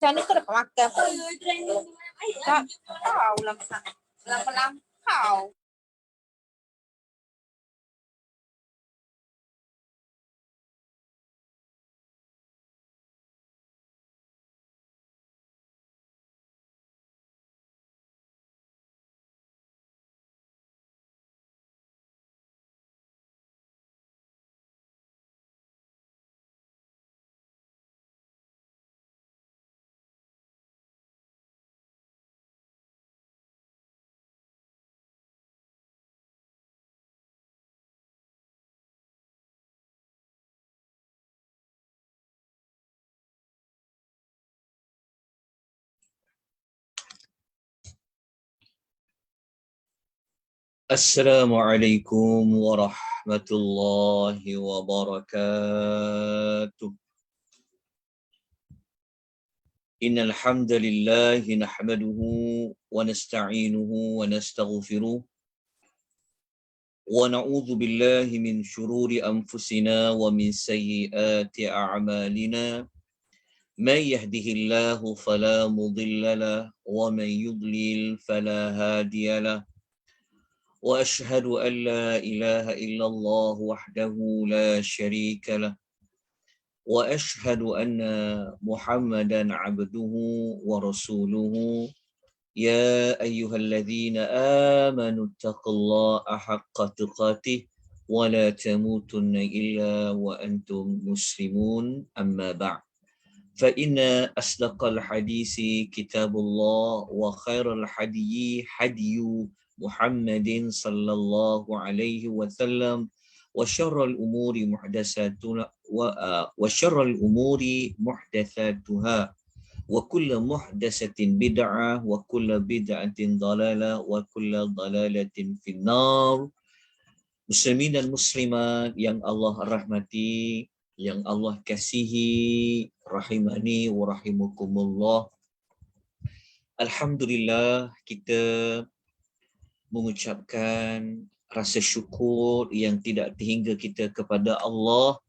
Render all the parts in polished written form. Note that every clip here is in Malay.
Sana kau dapat makan. Tak tahu lampau. Assalamualaikum warahmatullahi wabarakatuh. Innal hamdalillah nahmaduhu wa nasta'inuhu wa nastaghfiruh wa na'udzu billahi min shururi anfusina wa min sayyiati a'malina. May yahdihillahu fala mudilla lahu wa may yudlil fala hadiya lahu. وأشهد أن لا إله إلا الله وحده لا شريك له وأشهد أن محمدا عبده ورسوله يا أيها الذين آمنوا اتقوا الله حق تقاته ولا تموتن إلا وأنتم مسلمون أما بعد فإن أصدق الحديث كتاب الله وخير الحدي حدي محمد صلى الله عليه وسلم وشر الأمور محدثاتها وكل محدثة بدعة وكل بدعة ضلالة وكل ضلالة في النار. Muslimin dan muslimat yang Allah rahmati, yang Allah kasihi, rahimani wa rahimakumullah. Alhamdulillah, kita mengucapkan rasa syukur yang tidak terhingga kita kepada Allah.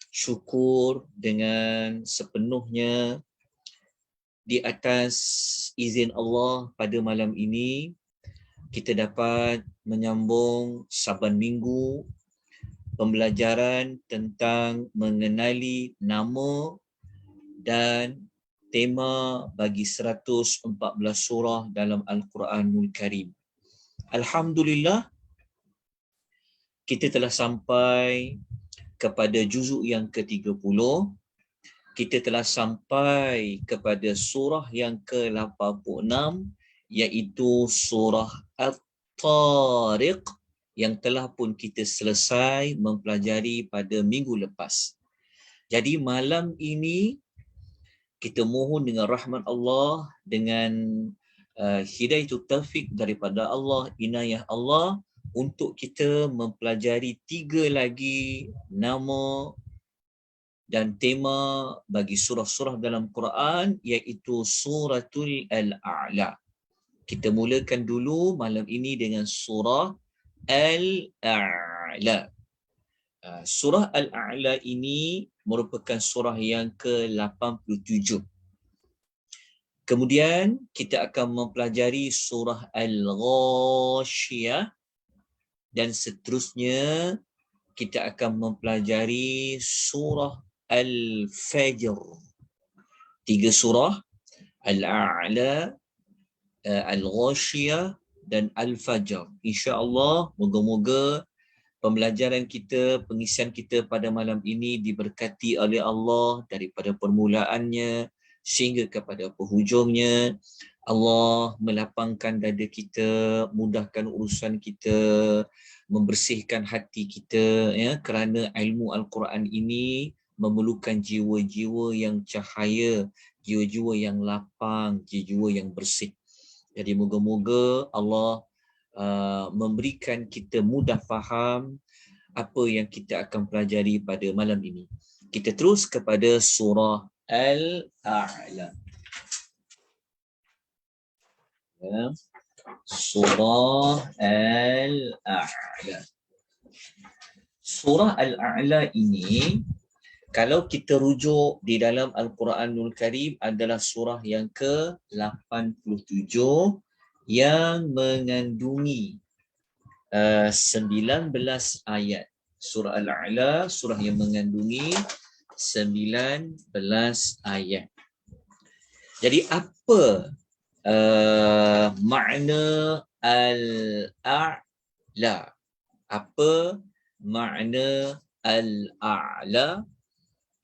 Syukur dengan sepenuhnya di atas izin Allah pada malam ini kita dapat menyambung saban minggu pembelajaran tentang mengenali nama dan tema bagi 114 surah dalam Al-Quranul Karim. Alhamdulillah, kita telah sampai kepada juzuk yang ke-30. Kita telah sampai kepada surah yang ke-86, iaitu surah At-Tariq, yang telah pun kita selesai mempelajari pada minggu lepas. Jadi malam ini kita mohon dengan rahmat Allah, dengan hidayah taufik daripada Allah, inayah Allah, untuk kita mempelajari 3 lagi nama dan tema bagi surah-surah dalam Quran, iaitu suratul Al-A'la. Kita mulakan dulu malam ini dengan surah Al-A'la. Surah Al-A'la ini merupakan surah yang ke-87. Kemudian kita akan mempelajari surah Al-Ghashiyah dan seterusnya kita akan mempelajari surah Al-Fajr. 3 surah, Al-A'la, Al-Ghashiyah dan Al-Fajr. InsyaAllah, moga-moga pembelajaran kita, pengisian kita pada malam ini diberkati oleh Allah daripada permulaannya sehingga kepada penghujungnya. Allah melapangkan dada kita, mudahkan urusan kita, membersihkan hati kita, ya, kerana ilmu Al-Quran ini memerlukan jiwa-jiwa yang cahaya, jiwa-jiwa yang lapang, jiwa-jiwa yang bersih. Jadi moga-moga Allah memberikan kita mudah faham apa yang kita akan pelajari pada malam ini. Kita terus kepada surah Al-A'la. Ya. Surah Al-A'la. Surah Al-A'la ini Kalau kita rujuk di dalam Al-Quranul Karim adalah surah yang ke-87 yang mengandungi 19 ayat. Surah Al-A'la, surah yang mengandungi 19 ayat. Jadi apa makna Al-A'la? Apa makna Al-A'la?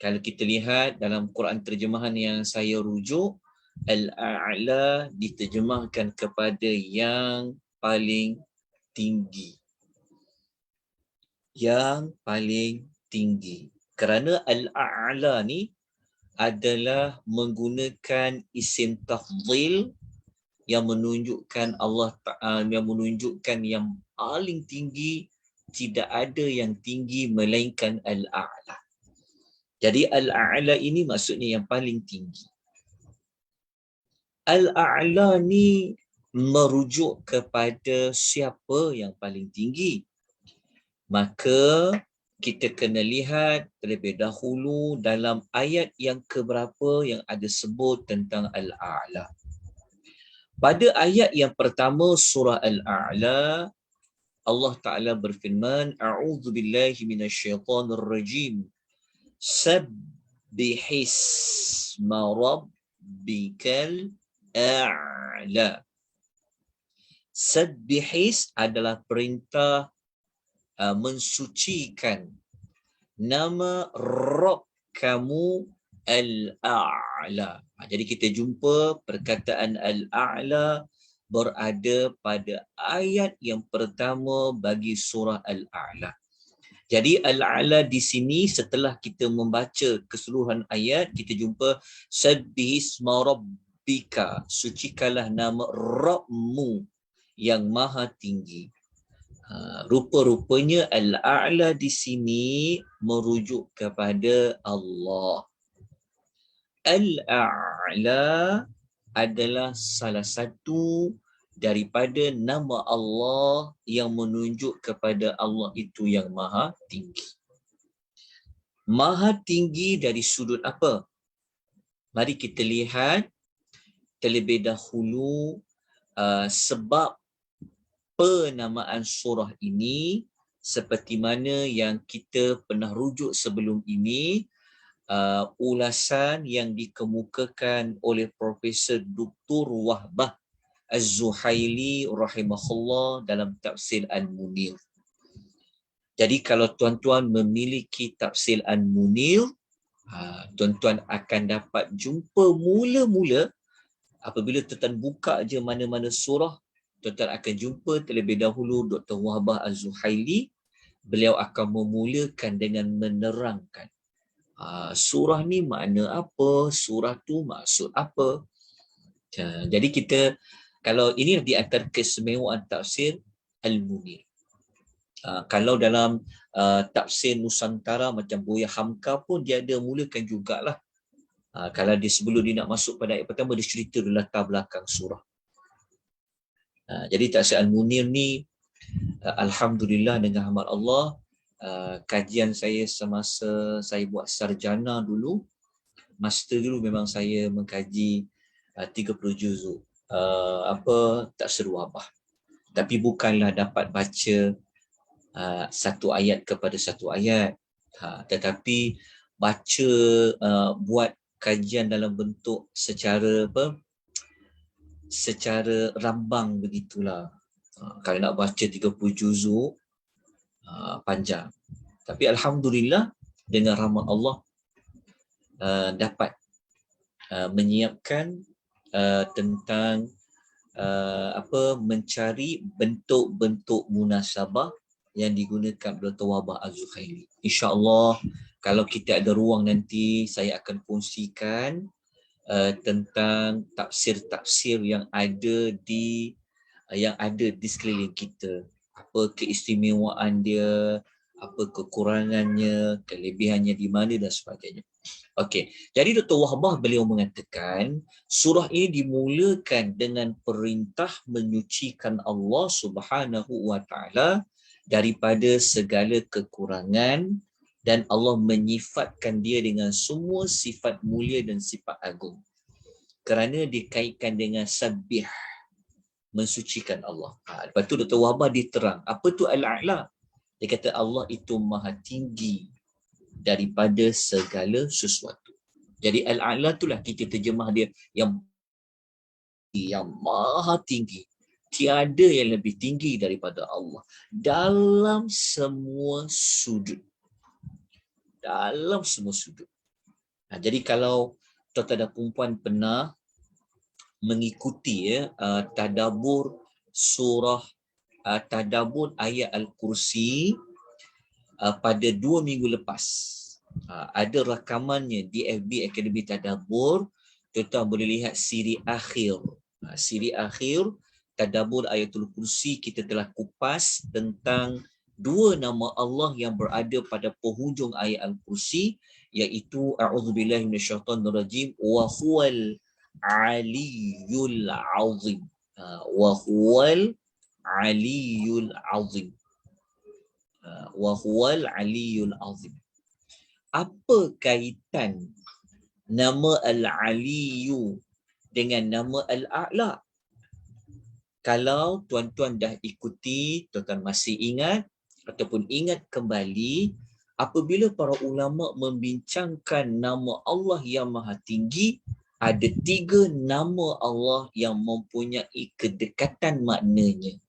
Kalau kita lihat dalam Quran terjemahan yang saya rujuk, Al-A'la diterjemahkan kepada yang paling tinggi. Yang paling tinggi. Kerana Al-A'la ni adalah menggunakan isim tafdhil yang menunjukkan Allah Ta'ala, yang menunjukkan yang paling tinggi, tidak ada yang tinggi melainkan Al-A'la. Jadi Al-A'la ini maksudnya yang paling tinggi. Al-A'la ni merujuk kepada siapa yang paling tinggi. Maka kita kena lihat terlebih dahulu dalam ayat yang keberapa yang ada sebut tentang Al-A'la. Pada ayat yang pertama surah Al-A'la, Allah Ta'ala berfirman, A'udzu billahi minasyaitonir rajim. Sabbihisma rabbikal a'la. Sabbihis adalah perintah mensucikan nama Rabb kamu Al-A'la. Jadi kita jumpa perkataan Al-A'la berada pada ayat yang pertama bagi surah Al-A'la. Jadi Al-A'la di sini setelah kita membaca keseluruhan ayat, kita jumpa Sabbihisma rabbika, sucikanlah nama Rabbmu yang maha tinggi. Rupa-rupanya Al-A'la di sini merujuk kepada Allah. Al-A'la adalah salah satu daripada nama Allah yang menunjuk kepada Allah itu yang maha tinggi. Maha tinggi dari sudut apa? Mari kita lihat terlebih dahulu sebab penamaan surah ini seperti mana yang kita pernah rujuk sebelum ini, ulasan yang dikemukakan oleh Profesor Dr. Wahbah Az-Zuhaili rahimahullah dalam tafsir Al-Munir. Jadi kalau tuan-tuan memiliki tafsir Al-Munir, tuan-tuan akan dapat jumpa mula-mula apabila tuan-tuan buka je mana-mana surah, tuan-tuan akan jumpa terlebih dahulu Dr. Wahbah Az-Zuhaili. Beliau akan memulakan dengan menerangkan surah ni makna apa, surah tu maksud apa. Jadi kita, kalau ini di antara keistimewaan tafsir Al-Munir. Kalau dalam tafsir Nusantara macam Buya Hamka pun dia ada mulakan jugalah. Kalau dia sebelum dia nak masuk pada ayat pertama, dia cerita latar belakang surah. Jadi tafsir Al-Munir ni alhamdulillah dengan rahmat Allah, kajian saya semasa saya buat sarjana dulu, master dulu, memang saya mengkaji 30 juzuk tafsir Wahbah. Tapi bukanlah dapat baca satu ayat kepada satu ayat, tetapi baca, buat kajian dalam bentuk secara secara rambang begitulah. Kalau nak baca 30 juzuk panjang. Tapi alhamdulillah dengan rahmat Allah dapat menyiapkan tentang mencari bentuk-bentuk munasabah yang digunakan Dr. Wahbah Az-Zuhaili. InsyaAllah kalau kita ada ruang nanti, saya akan kongsikan tentang tafsir-tafsir yang ada di sekeliling kita. Apa keistimewaan dia, apa kekurangannya, kelebihannya di mana dan sebagainya. Okey, jadi Dr. Wahbah beliau mengatakan surah ini dimulakan dengan perintah menyucikan Allah Subhanahu wa taala daripada segala kekurangan Dan Allah menyifatkan dia dengan semua sifat mulia dan sifat agung. Kerana dikaitkan dengan sabih, mensucikan Allah. Lepas tu Dr. Wahbah diterang. Apa tu Al-A'la? Dia kata Allah itu maha tinggi daripada segala sesuatu. Jadi Al-A'la itulah kita terjemah dia yang maha tinggi. Tiada yang lebih tinggi daripada Allah. Dalam semua sudut. Dalam semua sudut. Jadi kalau tuan-tuan dan perempuan pernah mengikuti tadabbur surah tadabbur ayat Al-Kursi pada 2 minggu lepas. Ada rakamannya di FB Akademi Tadabbur. Tuan-tuan boleh lihat siri akhir. Siri akhir tadabbur ayatul kursi, kita telah kupas tentang 2 nama Allah yang berada pada penghujung ayat Al-Kursi, iaitu a'udzubillahi minasyaitonirrajim wa huwal aliyul azim. Wa huwal aliyul azim. Wa huwal aliyul azim. Apa kaitan nama Al-Aliyu dengan nama Al-A'la? Kalau tuan-tuan dah ikuti, tuan-tuan masih ingat ataupun ingat kembali, apabila para ulama membincangkan nama Allah yang maha tinggi, ada 3 nama Allah yang mempunyai kedekatan maknanya.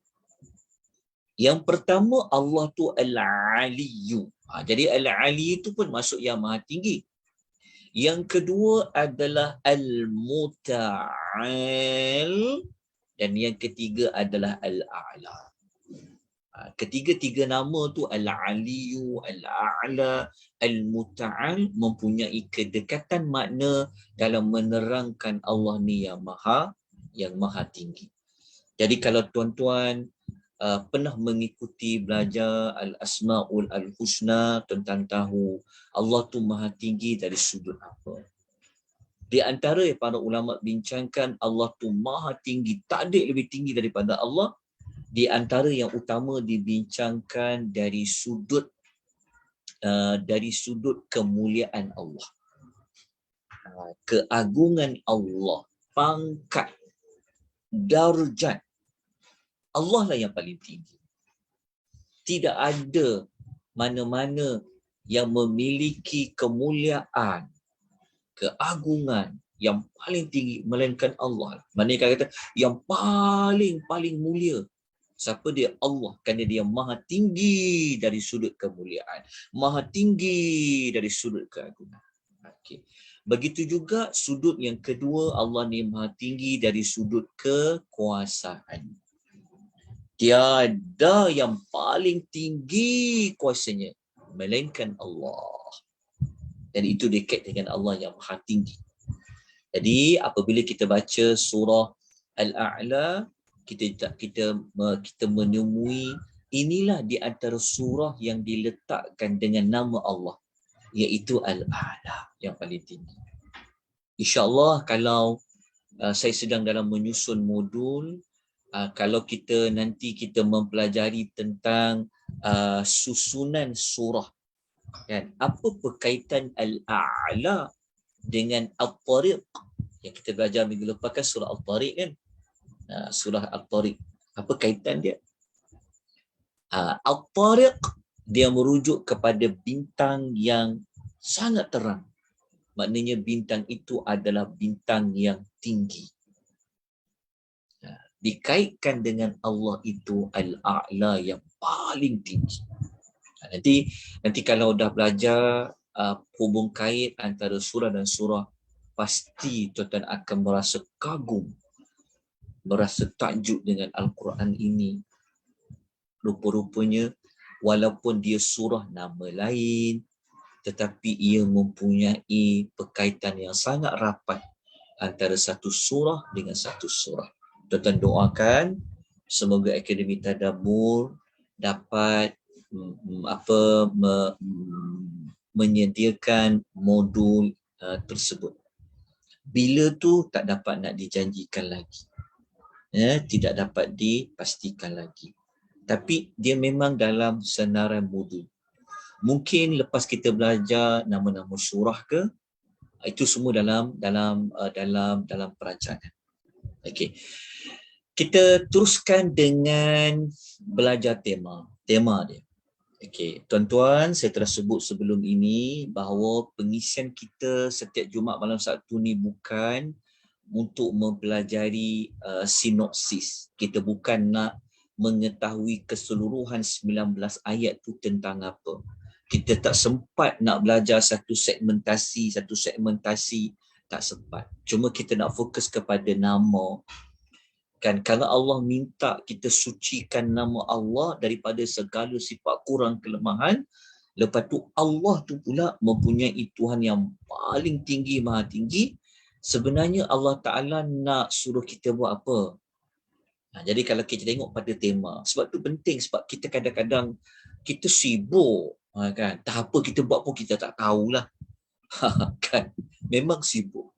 Yang pertama, Allah tu Al-Aliyu. Jadi Al-Ali itu pun masuk yang maha tinggi. Yang kedua adalah Al-Muta'al. Dan yang ketiga adalah Al-A'la. Ketiga-tiga nama tu Al-Aliyu, Al-A'la, Al-Muta'al mempunyai kedekatan makna dalam menerangkan Allah ni yang maha tinggi. Jadi kalau tuan-tuan pernah mengikuti belajar Al-Asma'ul Al-Husna, tuan-tuan tahu Allah tu maha tinggi dari sudut apa. Di antara yang para ulama bincangkan Allah tu maha tinggi, tak ada lebih tinggi daripada Allah. Di antara yang utama dibincangkan dari sudut kemuliaan Allah, keagungan Allah, pangkat, darjat. Allah lah yang paling tinggi. Tidak ada mana-mana yang memiliki kemuliaan, keagungan yang paling tinggi melainkan Allah. Maknanya kata yang paling mulia. Siapa dia? Allah. Kerana dia maha tinggi dari sudut kemuliaan, maha tinggi dari sudut keagungan. Okay. Begitu juga sudut yang kedua, Allah ni maha tinggi dari sudut kekuasaan. Tiada yang paling tinggi kuasanya melainkan Allah. Dan itu dekat dengan Allah yang maha tinggi. Jadi apabila kita baca surah Al-A'la, kita menemui inilah di antara surah yang diletakkan dengan nama Allah, iaitu Al-A'la, yang paling tinggi. InsyaAllah kalau saya sedang dalam menyusun modul, kalau nanti kita mempelajari tentang susunan surah, kan, apa berkaitan Al-A'la dengan Al-Tariq yang kita belajar minggu lepas kan, surah Al-Tariq kan, surah Al-Tariq, apa kaitan dia? Al-Tariq dia merujuk kepada bintang yang sangat terang. Maknanya bintang itu adalah bintang yang tinggi. Dikaitkan dengan Allah itu Al-A'la, yang paling tinggi. Nanti kalau dah belajar hubung kait antara surah dan surah, pasti tuan-tuan akan merasa kagum, merasa takjub dengan Al-Quran ini. Rupa-rupanya walaupun dia surah nama lain, tetapi ia mempunyai berkaitan yang sangat rapat antara satu surah dengan satu surah. Tuan-tuan doakan semoga Akademi Tadabbur dapat menyediakan modul tersebut. Bila tu tak dapat nak dijanjikan lagi, tidak dapat dipastikan lagi, tapi dia memang dalam senarai modul. Mungkin lepas kita belajar nama-nama surah ke, itu semua dalam perancangan. Okey. Kita teruskan dengan belajar tema dia. Okey, tuan-tuan, saya telah sebut sebelum ini bahawa pengisian kita setiap Jumaat malam Sabtu ni bukan untuk mempelajari sinopsis. Kita bukan nak mengetahui keseluruhan 19 ayat tu tentang apa. Kita tak sempat nak belajar satu segmentasi, tak sempat. Cuma kita nak fokus kepada nama. Kan kalau Allah minta kita sucikan nama Allah daripada segala sifat kurang kelemahan, lepas tu Allah tu pula mempunyai Tuhan yang paling tinggi, maha tinggi. Sebenarnya Allah Ta'ala nak suruh kita buat apa? Jadi kalau kita tengok pada tema, sebab tu penting, sebab kita kadang-kadang kita sibuk, kan? Tak apa kita buat pun kita tak tahulah. Kan? Memang sibuk.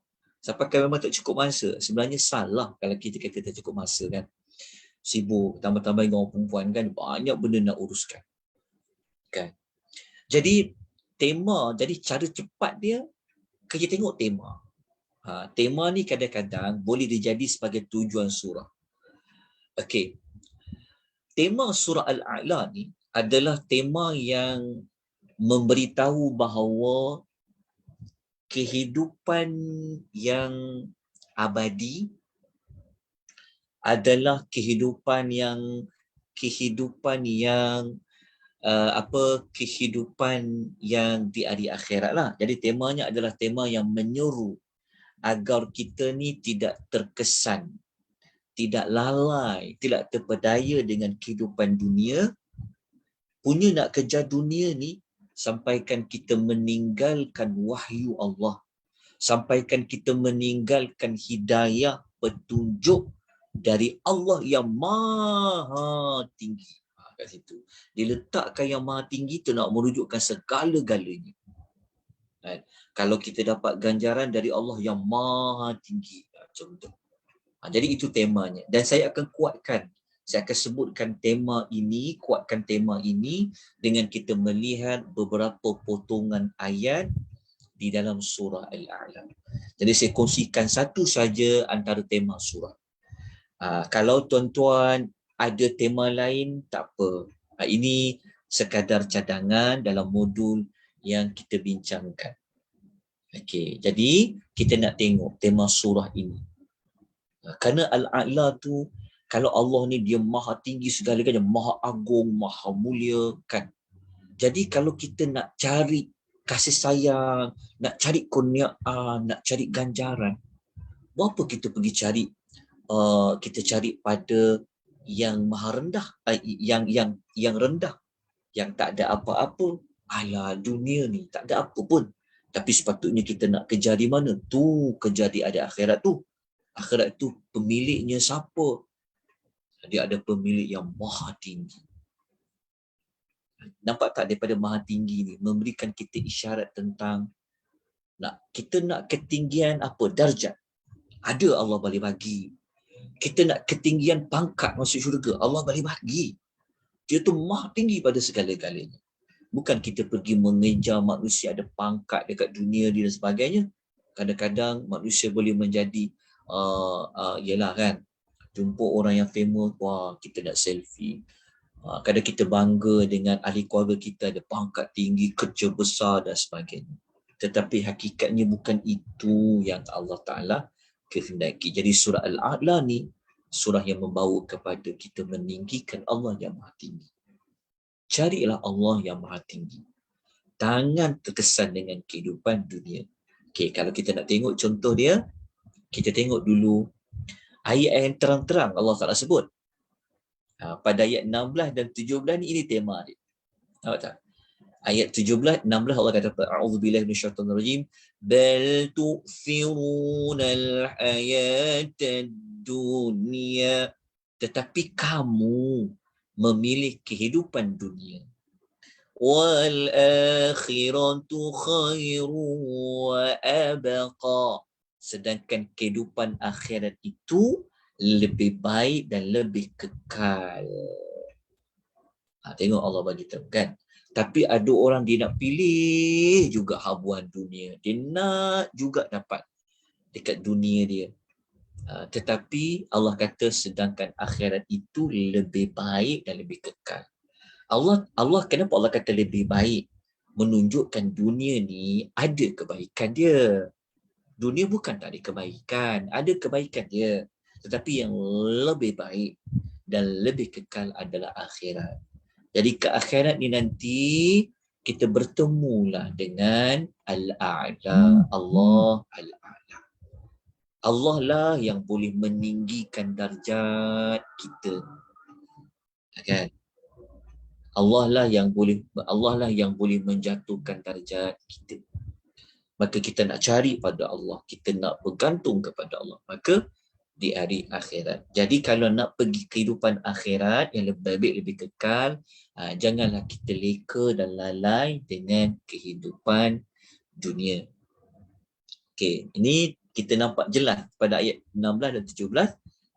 Sampai kan memang tak cukup masa. Sebenarnya salah kalau kita kata tak cukup masa, kan. Sibuk, tambah-tambah dengan orang perempuan, kan, banyak benda nak uruskan. Kan. Jadi tema, jadi cara cepat dia, kita tengok tema. Tema ni kadang-kadang boleh dijadi sebagai tujuan surah. Okey. Tema surah Al-A'la ni adalah tema yang memberitahu bahawa kehidupan yang abadi adalah kehidupan yang di hari akhirat lah. Jadi temanya adalah tema yang menyeru agar kita ni tidak terkesan, tidak lalai, tidak terpedaya dengan kehidupan dunia. Punya nak kejar dunia ni, sampaikan kita meninggalkan wahyu Allah, sampaikan kita meninggalkan hidayah, petunjuk dari Allah yang maha tinggi. Kat situ diletakkan yang maha tinggi tu nak merujukkan segala-galanya. Kalau kita dapat ganjaran dari Allah yang maha tinggi, macam tu. Jadi itu temanya, dan saya akan kuatkan, saya akan sebutkan kuatkan tema ini dengan kita melihat beberapa potongan ayat di dalam surah Al-A'la. Jadi saya kongsikan satu saja antara tema surah. Kalau tuan-tuan ada tema lain, tak apa. Ini sekadar cadangan dalam modul yang kita bincangkan. Okey, jadi kita nak tengok tema surah ini. Kerana Al-A'la tu, kalau Allah ni dia maha tinggi segala-galanya, maha agung, maha mulia, kan. Jadi kalau kita nak cari kasih sayang, nak cari kurniaan, nak cari ganjaran, berapa kita pergi cari? Kita cari pada yang maha rendah, yang rendah, yang tak ada apa-apa. Alah, dunia ni tak ada apa pun. Tapi sepatutnya kita nak kejar di mana? Tu kejar di ada akhirat tu. Akhirat tu pemiliknya siapa? Dia ada pemilik yang maha tinggi. Nampak tak daripada maha tinggi ni memberikan kita isyarat tentang kita nak ketinggian apa? Darjat. Ada, Allah boleh bagi. Kita nak ketinggian pangkat masuk syurga, Allah boleh bagi. Dia tu maha tinggi pada segala-galanya. Bukan kita pergi mengejar manusia ada pangkat dekat dunia dia dan sebagainya. Kadang-kadang manusia boleh menjadi yalah, kan, jumpa orang yang famous, wah, kita nak selfie. Kadang kita bangga dengan ahli keluarga kita ada pangkat tinggi, kerja besar dan sebagainya. Tetapi hakikatnya bukan itu yang Allah Ta'ala kehendaki. Jadi surah Al-A'la ni surah yang membawa kepada kita meninggikan Allah yang maha tinggi. Carilah Allah yang maha tinggi. Jangan terkesan dengan kehidupan dunia. Okey, kalau kita nak tengok contoh dia, kita tengok dulu ayat yang terang-terang Allah Ta'ala sebut. Pada ayat 16 dan 17 ni, ini tema dia. Nampak tak? Ayat 17, 16 Allah kata, A'udzubillahi minasyaitonir rajim, bal tu'thirunal hayatad dunya. Tetapi kamu memilih kehidupan dunia. Wal akhiratu khairu wa abqa. Sedangkan kehidupan akhirat itu lebih baik dan lebih kekal. Tengok Allah bagi tahu, kan. Tapi ada orang dia nak pilih juga habuan dunia. Dia nak juga dapat dekat dunia dia. Tetapi Allah kata sedangkan akhirat itu lebih baik dan lebih kekal. Allah kenapa Allah kata lebih baik? Menunjukkan dunia ni ada kebaikan dia. Dunia bukan tak ada kebaikan, ada kebaikan dia. Tetapi yang lebih baik dan lebih kekal adalah akhirat. Jadi ke akhirat ni nanti kita bertemulah dengan Al-A'la, Allah Al-A'la. Allah lah yang boleh meninggikan darjat kita. Kan? Allah lah yang boleh menjatuhkan darjat kita. Maka kita nak cari pada Allah, kita nak bergantung kepada Allah. Maka di hari akhirat. Jadi kalau nak pergi kehidupan akhirat yang lebih baik, lebih kekal, janganlah kita leka dan lalai dengan kehidupan dunia. Okey, ini kita nampak jelas pada ayat 16 dan 17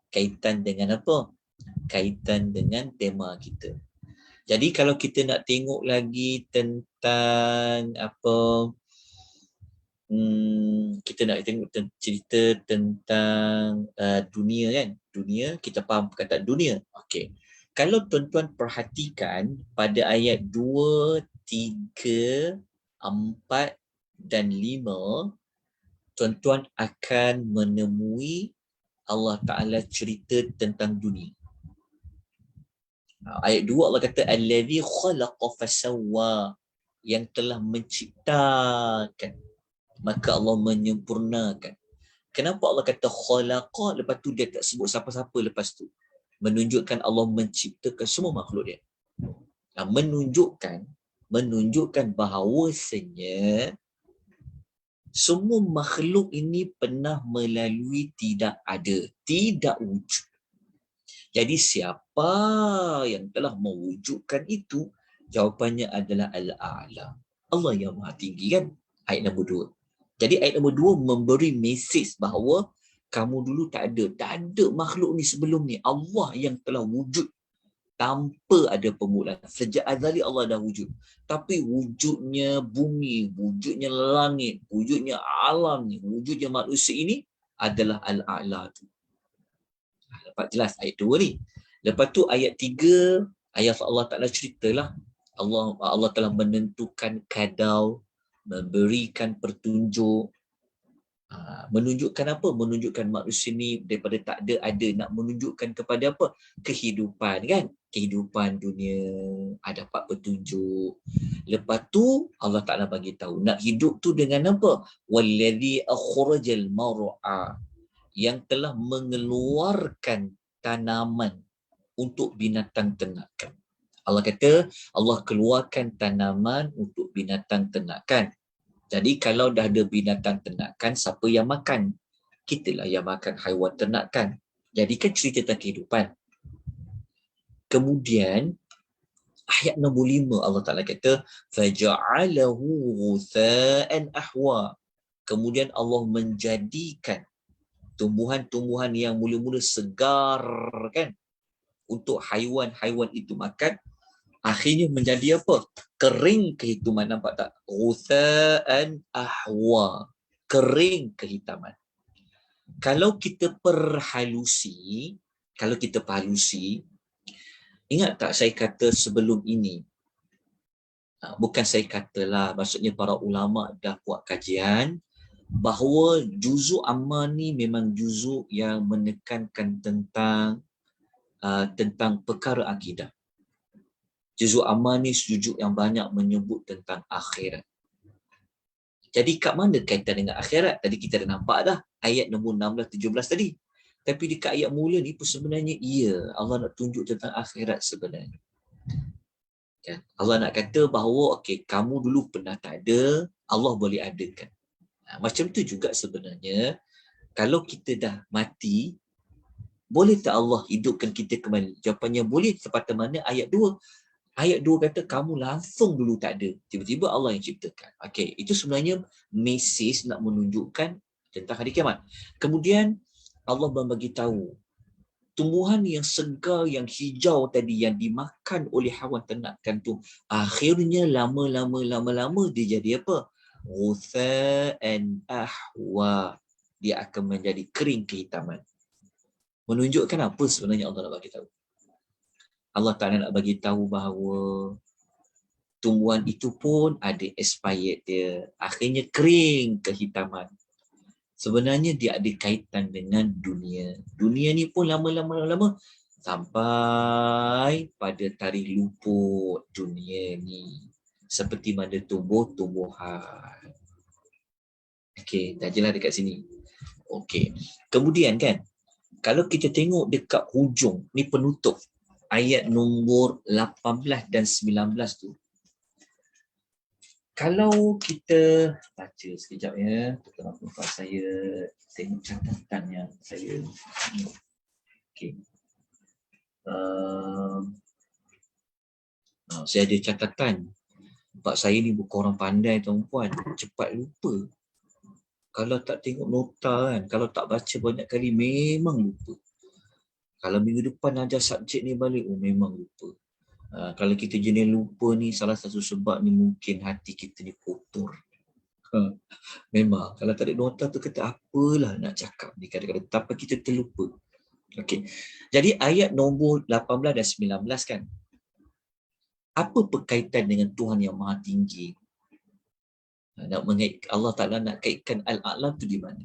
kaitan dengan apa? Kaitan dengan tema kita. Jadi kalau kita nak tengok lagi tentang apa, kita nak tengok cerita tentang dunia kan. Dunia, kita faham perkataan dunia. Okey. Kalau tuan-tuan perhatikan pada ayat 2, 3, 4 dan 5, tuan-tuan akan menemui Allah Ta'ala cerita tentang dunia. Ayat 2 Allah kata allazi khalaqa fasawwa, yang telah menciptakan maka Allah menyempurnakan. Kenapa Allah kata khalaqa, lepas tu dia tak sebut siapa-siapa lepas tu? Menunjukkan Allah menciptakan semua makhluk dia. Menunjukkan bahawasanya semua makhluk ini pernah melalui tidak ada, tidak wujud. Jadi siapa yang telah mewujudkan itu? Jawapannya adalah Al-A'la. Allah yang Maha Tinggi kan? Ayat nombor 2. Jadi ayat nombor 2 memberi mesej bahawa kamu dulu tak ada makhluk ni sebelum ni. Allah yang telah wujud tanpa ada permulaan. Sejak azali Allah dah wujud. Tapi wujudnya bumi, wujudnya langit, wujudnya alam ni, wujudnya manusia ini adalah Al-A'la tu. Dapat jelas ayat 2 ni. Lepas tu ayat 3, ayat Allah Ta'ala ceritalah Allah telah menentukan kadar, memberikan petunjuk. Menunjukkan apa? Menunjukkan manusia ni daripada tak ada nak menunjukkan kepada apa? Kehidupan kan? Kehidupan dunia, dapat petunjuk. Lepas tu Allah Ta'ala bagi tahu nak hidup tu dengan apa? Wallazi akhrajal mar'a, yang telah mengeluarkan tanaman untuk binatang ternakan. Allah kata Allah keluarkan tanaman untuk binatang ternakan. Jadi kalau dah ada binatang ternakan, siapa yang makan? Kitalah yang makan haiwan ternakan. Jadi kan cerita tentang kehidupan. Kemudian ayat nombor 5 Allah Ta'ala kata faja'alahu ghutha'an ahwa. Kemudian Allah menjadikan tumbuhan-tumbuhan yang mula-mula segar kan untuk haiwan-haiwan itu makan, akhirnya menjadi apa? Kering kehitaman. Nampak tak? Ghutha'an ahwa. Kering kehitaman. Kalau kita perhalusi, ingat tak saya kata sebelum ini? Bukan saya katalah, maksudnya para ulama dah buat kajian bahawa juzuk amma ni memang juzuk yang menekankan tentang perkara akidah. Juzuk amma ni juzuk yang banyak menyebut tentang akhirat. Jadi kat mana kaitan dengan akhirat? Tadi kita dah nampak dah ayat nombor 16-17 tadi. Tapi dekat ayat mula ni pun sebenarnya Allah nak tunjuk tentang akhirat sebenarnya. Kan? Allah nak kata bahawa okey, kamu dulu pernah tak ada, Allah boleh adakan. Macam tu juga sebenarnya kalau kita dah mati, boleh tak Allah hidupkan kita kembali? Jawapannya boleh, sepatah mana ayat 2. Ayat 2 kata kamu langsung dulu tak ada. Tiba-tiba Allah yang ciptakan. Okey, itu sebenarnya mesej nak menunjukkan tentang hari kiamat. Kemudian Allah membagi tahu tumbuhan yang segar, yang hijau tadi yang dimakan oleh haiwan ternakan tu, akhirnya lama-lama dia jadi apa? Ghutha'an ahwa. Dia akan menjadi kering kehitaman. Menunjukkan apa sebenarnya Allah nak bagi tahu? Allah Ta'ala nak bagi tahu bahawa tumbuhan itu pun ada expired dia. Akhirnya kering kehitaman. Sebenarnya dia ada kaitan dengan dunia. Dunia ni pun lama-lama sampai pada tarikh luput dunia ni. Seperti mana tumbuh-tumbuhan. Okey, dah jelas dekat sini. Okey. Kemudian kan, kalau kita tengok dekat hujung, ni penutup ayat nombor 18 dan 19 tu. Kalau kita baca sekejap ya, tuan puan saya tengok catatan yang saya. Okey. Saya ada catatan. Sebab saya ni bukan orang pandai tuan-puan, cepat lupa. Kalau tak tengok nota kan, kalau tak baca banyak kali memang lupa. Kalau minggu depan ajar subjek ni balik, memang lupa. Kalau kita jenis lupa ni, salah satu sebab ni mungkin hati kita ni kotor. Memang, kalau tak ada nota tu kata apalah nak cakap ni kadang-kadang, tapi kita terlupa. Okey. Jadi ayat nombor 18 dan 19 kan, apa berkaitan dengan Tuhan yang Maha Tinggi? Nak mengait Allah Ta'ala nak kaitkan Al-A'la tu di mana?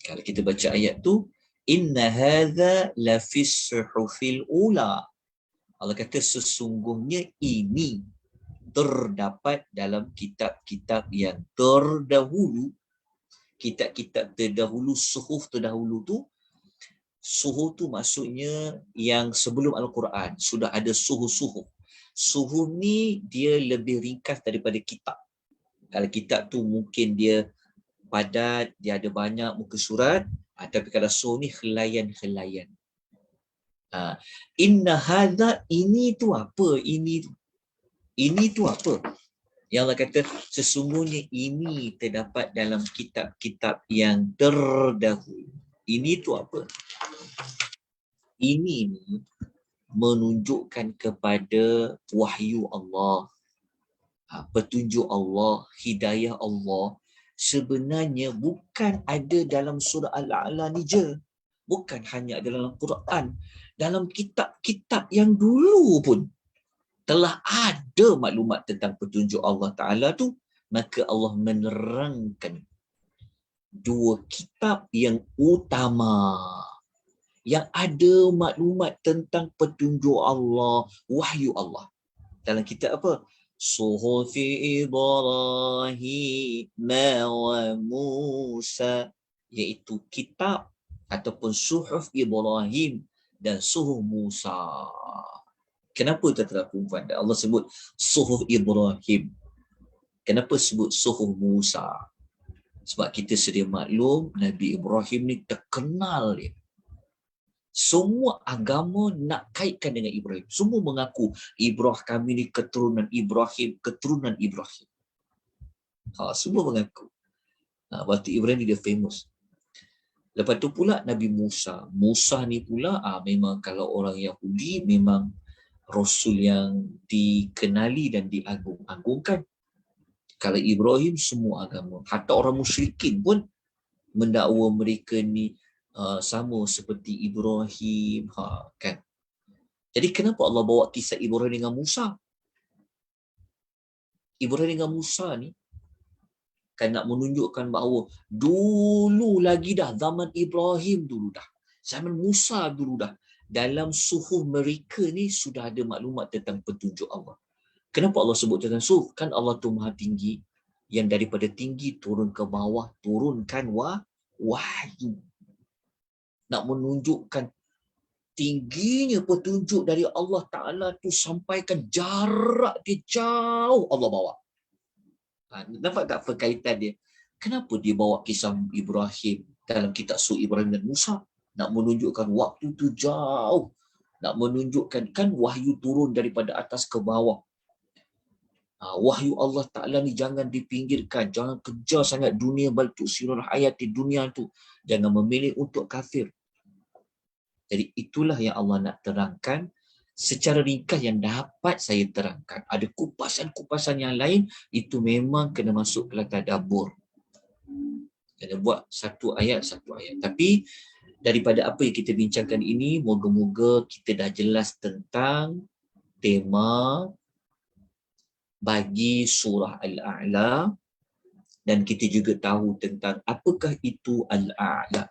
Kalau kita baca ayat tu, inna hadza lafis suhufil ula. Allah kata sesungguhnya ini terdapat dalam kitab-kitab yang terdahulu. Kitab-kitab terdahulu, suhuf terdahulu tu, suhuf tu maksudnya yang sebelum Al-Quran sudah ada suhuf-suhuf. Suhuf ni dia lebih ringkas daripada kitab. Kalau kitab tu mungkin dia padat, dia ada banyak muka surat, tapi kalau suhuf ni helaian-helaian. Inna hadza, ini tu apa? Ini tu apa? Yang Allah kata sesungguhnya ini terdapat dalam kitab-kitab yang terdahulu. Ini tu apa? Ini ni menunjukkan kepada wahyu Allah, petunjuk Allah, hidayah Allah. Sebenarnya bukan ada dalam surah Al-A'la ni je. Bukan hanya ada dalam Quran. Dalam kitab-kitab yang dulu pun telah ada maklumat tentang petunjuk Allah Ta'ala tu. Maka Allah menerangkan dua kitab yang utama, yang ada maklumat tentang petunjuk Allah, wahyu Allah. Dalam kitab apa? Suhufi Ibrahim wa Musa, iaitu kitab ataupun suhuf Ibrahim dan suhuf Musa. Kenapa tuan-tuan perempuan Allah sebut suhuf Ibrahim? Kenapa sebut suhuf Musa? Sebab kita sedia maklum Nabi Ibrahim ni terkenal dia. Semua agama nak kaitkan dengan Ibrahim. Semua mengaku Ibrahim kami ni keturunan Ibrahim, keturunan Ibrahim. Semua mengaku. Waktu Ibrahim ni dia famous. Lepas tu pula Nabi Musa. Musa ni pula memang kalau orang Yahudi memang Rasul yang dikenali dan diagung-agungkan. Kalau Ibrahim semua agama. Hatta orang musyrikin pun mendakwa mereka ni sama seperti Ibrahim. Kan? Jadi kenapa Allah bawa kisah Ibrahim dengan Musa? Ibrahim dengan Musa ni kan nak menunjukkan bahawa dulu lagi dah, zaman Ibrahim dulu dah, zaman Musa dulu dah, dalam suhuf mereka ni sudah ada maklumat tentang petunjuk Allah. Kenapa Allah sebut tentang suhuf? Kan Allah tu Maha Tinggi, yang daripada tinggi turun ke bawah, turunkan wahyu. Nak menunjukkan tingginya petunjuk dari Allah Ta'ala tu sampaikan jarak dia jauh Allah bawa. Nampak tak perkaitan dia? Kenapa dia bawa kisah Ibrahim dalam kitab Suhuf Ibrahim dan Musa? Nak menunjukkan waktu tu jauh. Nak menunjukkan kan wahyu turun daripada atas ke bawah. Wahyu Allah Ta'ala ni jangan dipinggirkan. Jangan kejar sangat dunia, bal tu'sirul hayati dunia tu. Jangan memilih untuk kafir. Jadi itulah yang Allah nak terangkan secara ringkas yang dapat saya terangkan. Ada kupasan-kupasan yang lain, itu memang kena masuk ke tadabbur. Kena buat satu ayat. Tapi daripada apa yang kita bincangkan ini, moga-moga kita dah jelas tentang tema bagi surah Al-A'la, dan kita juga tahu tentang apakah itu Al-A'la.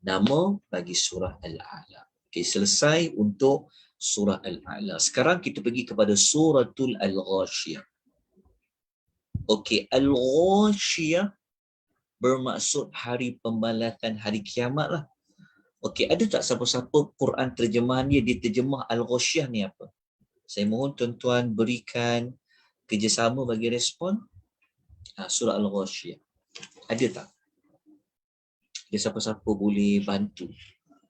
Nama bagi surah Al-A'la. Okey, selesai untuk surah Al-A'la. Sekarang kita pergi kepada suratul Al-Ghashiyah. Okey, Al-Ghashiyah bermaksud hari pembalasan, hari kiamat lah. Okey, ada tak siapa-siapa Quran terjemahan dia terjemah Al-Ghashiyah ni apa? Saya mohon tuan-tuan berikan kerjasama bagi respon. Surah Al-Ghashiyah. Ada tak? Dia siapa-siapa boleh bantu.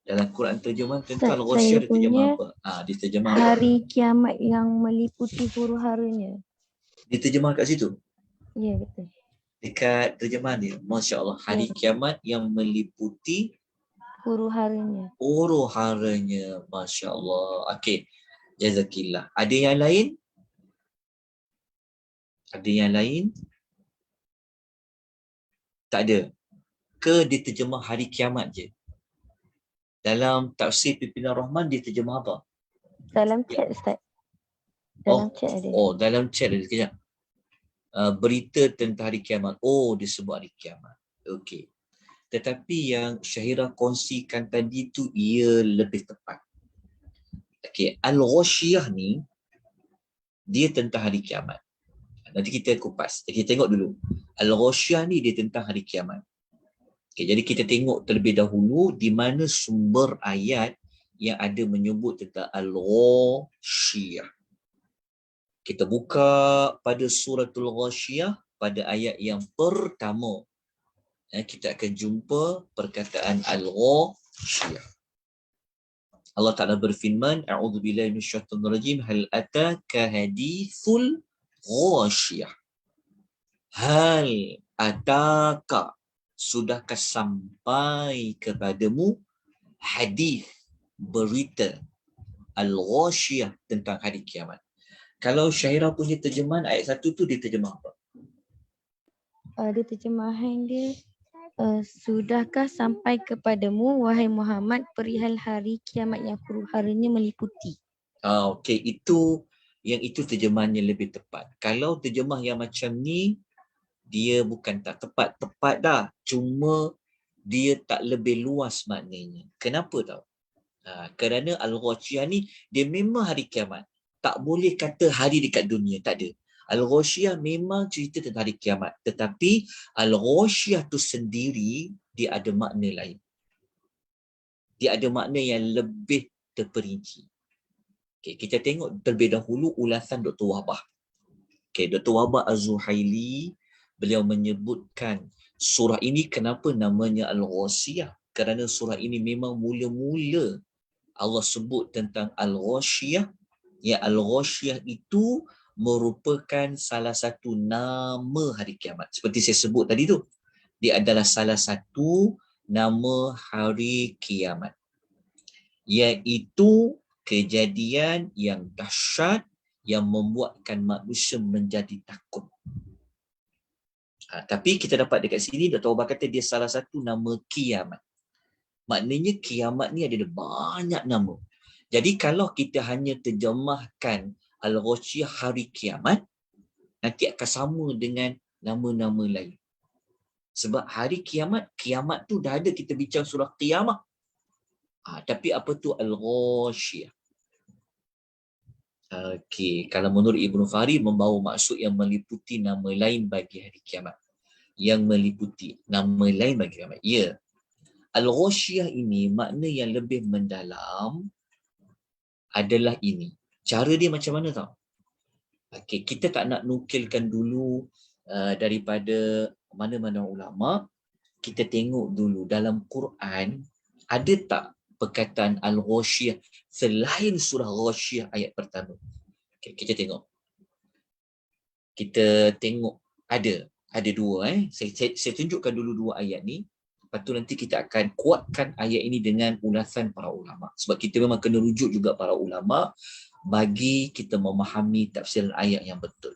Dalam Quran terjemahan tentu Al-Ghashiyah dia terjemah apa? Dia terjemah apa? Hari kiamat yang meliputi huru-harunya. Dia terjemah kat situ. Ya, betul. Dekat terjemahan dia. Masya Allah. Hari kiamat yang meliputi Huru-harunya. huru-haranya. Masya Allah. Okey. Jazakillah. Ada yang lain? Ada yang lain? Tak ada. Ke dia terjemah hari kiamat je? Dalam tafsir Pimpinan Rahman dia terjemah apa? Dalam chat, Ustaz. Dalam chat ada. Dalam chat ada. Sekejap. Berita tentang hari kiamat. Dia sebut hari kiamat. Okey. Tetapi yang Syahira kongsikan tadi tu ia lebih tepat. Okey, Al-Ghashiyah ni dia tentang hari kiamat. Nanti kita kupas. Kita tengok dulu. Al-Ghashiyah ni dia tentang hari kiamat. Okay, jadi kita tengok terlebih dahulu di mana sumber ayat yang ada menyebut tentang Al-Ghashiyah. Kita buka pada suratul Ghashiyah pada ayat yang pertama. Kita akan jumpa perkataan Al-Ghashiyah. Allah Ta'ala berfirman, A'udzubillahi minasyaitonirrajim, hal ataka hadithul ghashiyah. Hal ataka, sudahkah sampai kepadamu hadis, berita al-ghashiyah tentang hari kiamat. Kalau Syahira punya terjemahan ayat 1 tu dia terjemah apa? Dia terjemahan dia, sudahkah sampai kepadamu wahai Muhammad perihal hari kiamat yang huru-harunya meliputi. Okey, itu terjemahannya lebih tepat. Kalau terjemah yang macam ni, dia bukan tak tepat dah. Cuma dia tak lebih luas maknanya. Kenapa tau? Kerana Al-Ghashiyah ni dia memang hari kiamat. Tak boleh kata hari dekat dunia, tak ada. Al-Ghashiyah memang cerita tentang hari kiamat. Tetapi Al-Ghashiyah tu sendiri dia ada makna lain. Dia ada makna yang lebih terperinci. Okay, kita tengok terlebih dahulu ulasan Dr. Wahbah. Okay, Dr. Wahbah Az-Zuhaili, beliau menyebutkan surah ini kenapa namanya Al-Ghashiyah. Kerana surah ini memang mula-mula Allah sebut tentang Al-Ghashiyah. Ya, Al-Ghashiyah itu merupakan salah satu nama hari kiamat. Seperti saya sebut tadi tu. Dia adalah salah satu nama hari kiamat. Iaitu kejadian yang dahsyat yang membuatkan manusia menjadi takut. Tapi kita dapat dekat sini Dr. Wahbah kata dia salah satu nama kiamat. Maknanya kiamat ni ada banyak nama. Jadi kalau kita hanya terjemahkan Al-Ghashiyah hari kiamat, nanti akan sama dengan nama-nama lain. Sebab hari kiamat tu dah ada, kita bincang surah Qiyamah. Tapi apa tu Al-Ghashiyah? Okey, kalau menurut Ibnu Fahri membawa maksud yang meliputi nama lain bagi hari kiamat. Yang meliputi nama lain bagi kiamat. Ya. Al-Ghashiyah ini makna yang lebih mendalam adalah ini. Cara dia macam mana tau? Okey, kita tak nak nukilkan dulu daripada mana-mana ulama. Kita tengok dulu dalam Quran ada tak perkataan Al-Ghashiyah selain surah Ghashiyah ayat pertama. Okay, kita tengok. Kita tengok ada dua. Saya tunjukkan dulu dua ayat ni. Lepas tu nanti kita akan kuatkan ayat ini dengan ulasan para ulama. Sebab kita memang kena rujuk juga para ulama bagi kita memahami tafsir ayat yang betul.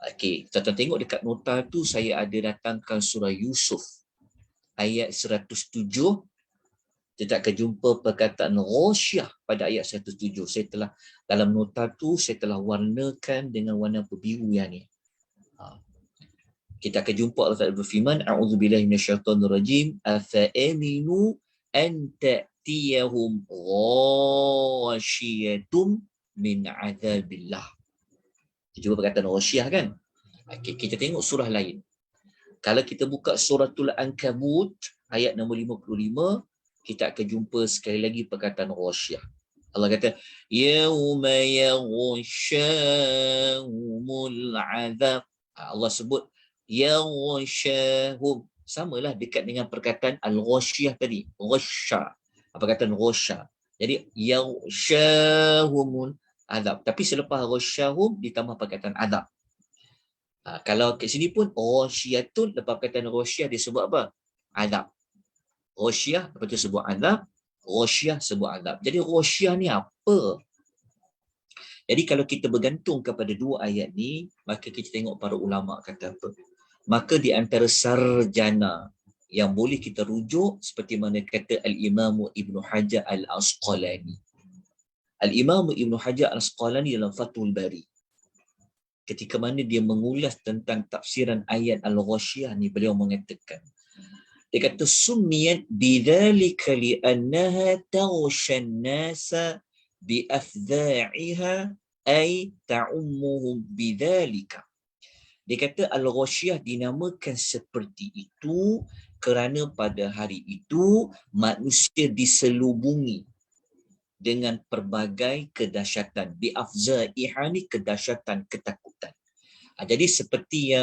Okey, tuan-tuan tengok dekat nota tu saya ada datangkan surah Yusuf ayat 107. Kita akan jumpa perkataan ghasyiyah pada ayat 107. Saya telah dalam nota tu saya telah warnakan dengan warna biru yang ni. Kita akan jumpa Allah Ta'ala berfirman, a'udzubillahi minasyaitonirrajim, afa'aminu an ta'tiyahum ghasyiyatum min adzabillah. Kita jumpa perkataan ghasyiyah kan? Okay, kita tengok surah lain. Kalau kita buka suratul Ankabut ayat nombor 55, kita akan jumpa sekali lagi perkataan ghasyiyah. Allah kata, yauma yaghshahumul azab. Allah sebut yaghshahum, samalah dekat dengan perkataan al-ghasyiyah tadi, ghasya, perkataan ghasya. Jadi yaghshahumul azab, tapi selepas ghasyahum ditambah perkataan azab. Kalau kat sini pun ghasyiyatun, lepas perkataan ghasyiyah disebut apa? Azab. Ghasyiyah lepas tu sebut azab, ghasyiyah sebut azab. Jadi ghasyiyah ni apa? Jadi kalau kita bergantung kepada dua ayat ni, maka kita tengok para ulama kata apa. Maka di antara sarjana yang boleh kita rujuk seperti mana kata Al-Imam Ibn Hajar Al-Asqalani. Al-Imam Ibn Hajar Al-Asqalani dalam Fathul Bari, ketika mana dia mengulas tentang tafsiran ayat Al-Ghasyiyah ni, beliau mengatakan, dia kata summiyat bidzalika li'annaha taghshan nasa biafdha'iha ay ta'ummuhum bidzalika. Dia kata Al-Ghasyiyah dinamakan seperti itu kerana pada hari itu manusia diselubungi dengan pelbagai kedahsyatan. Biafdha'iha ni kedahsyatan, ketakutan. Jadi seperti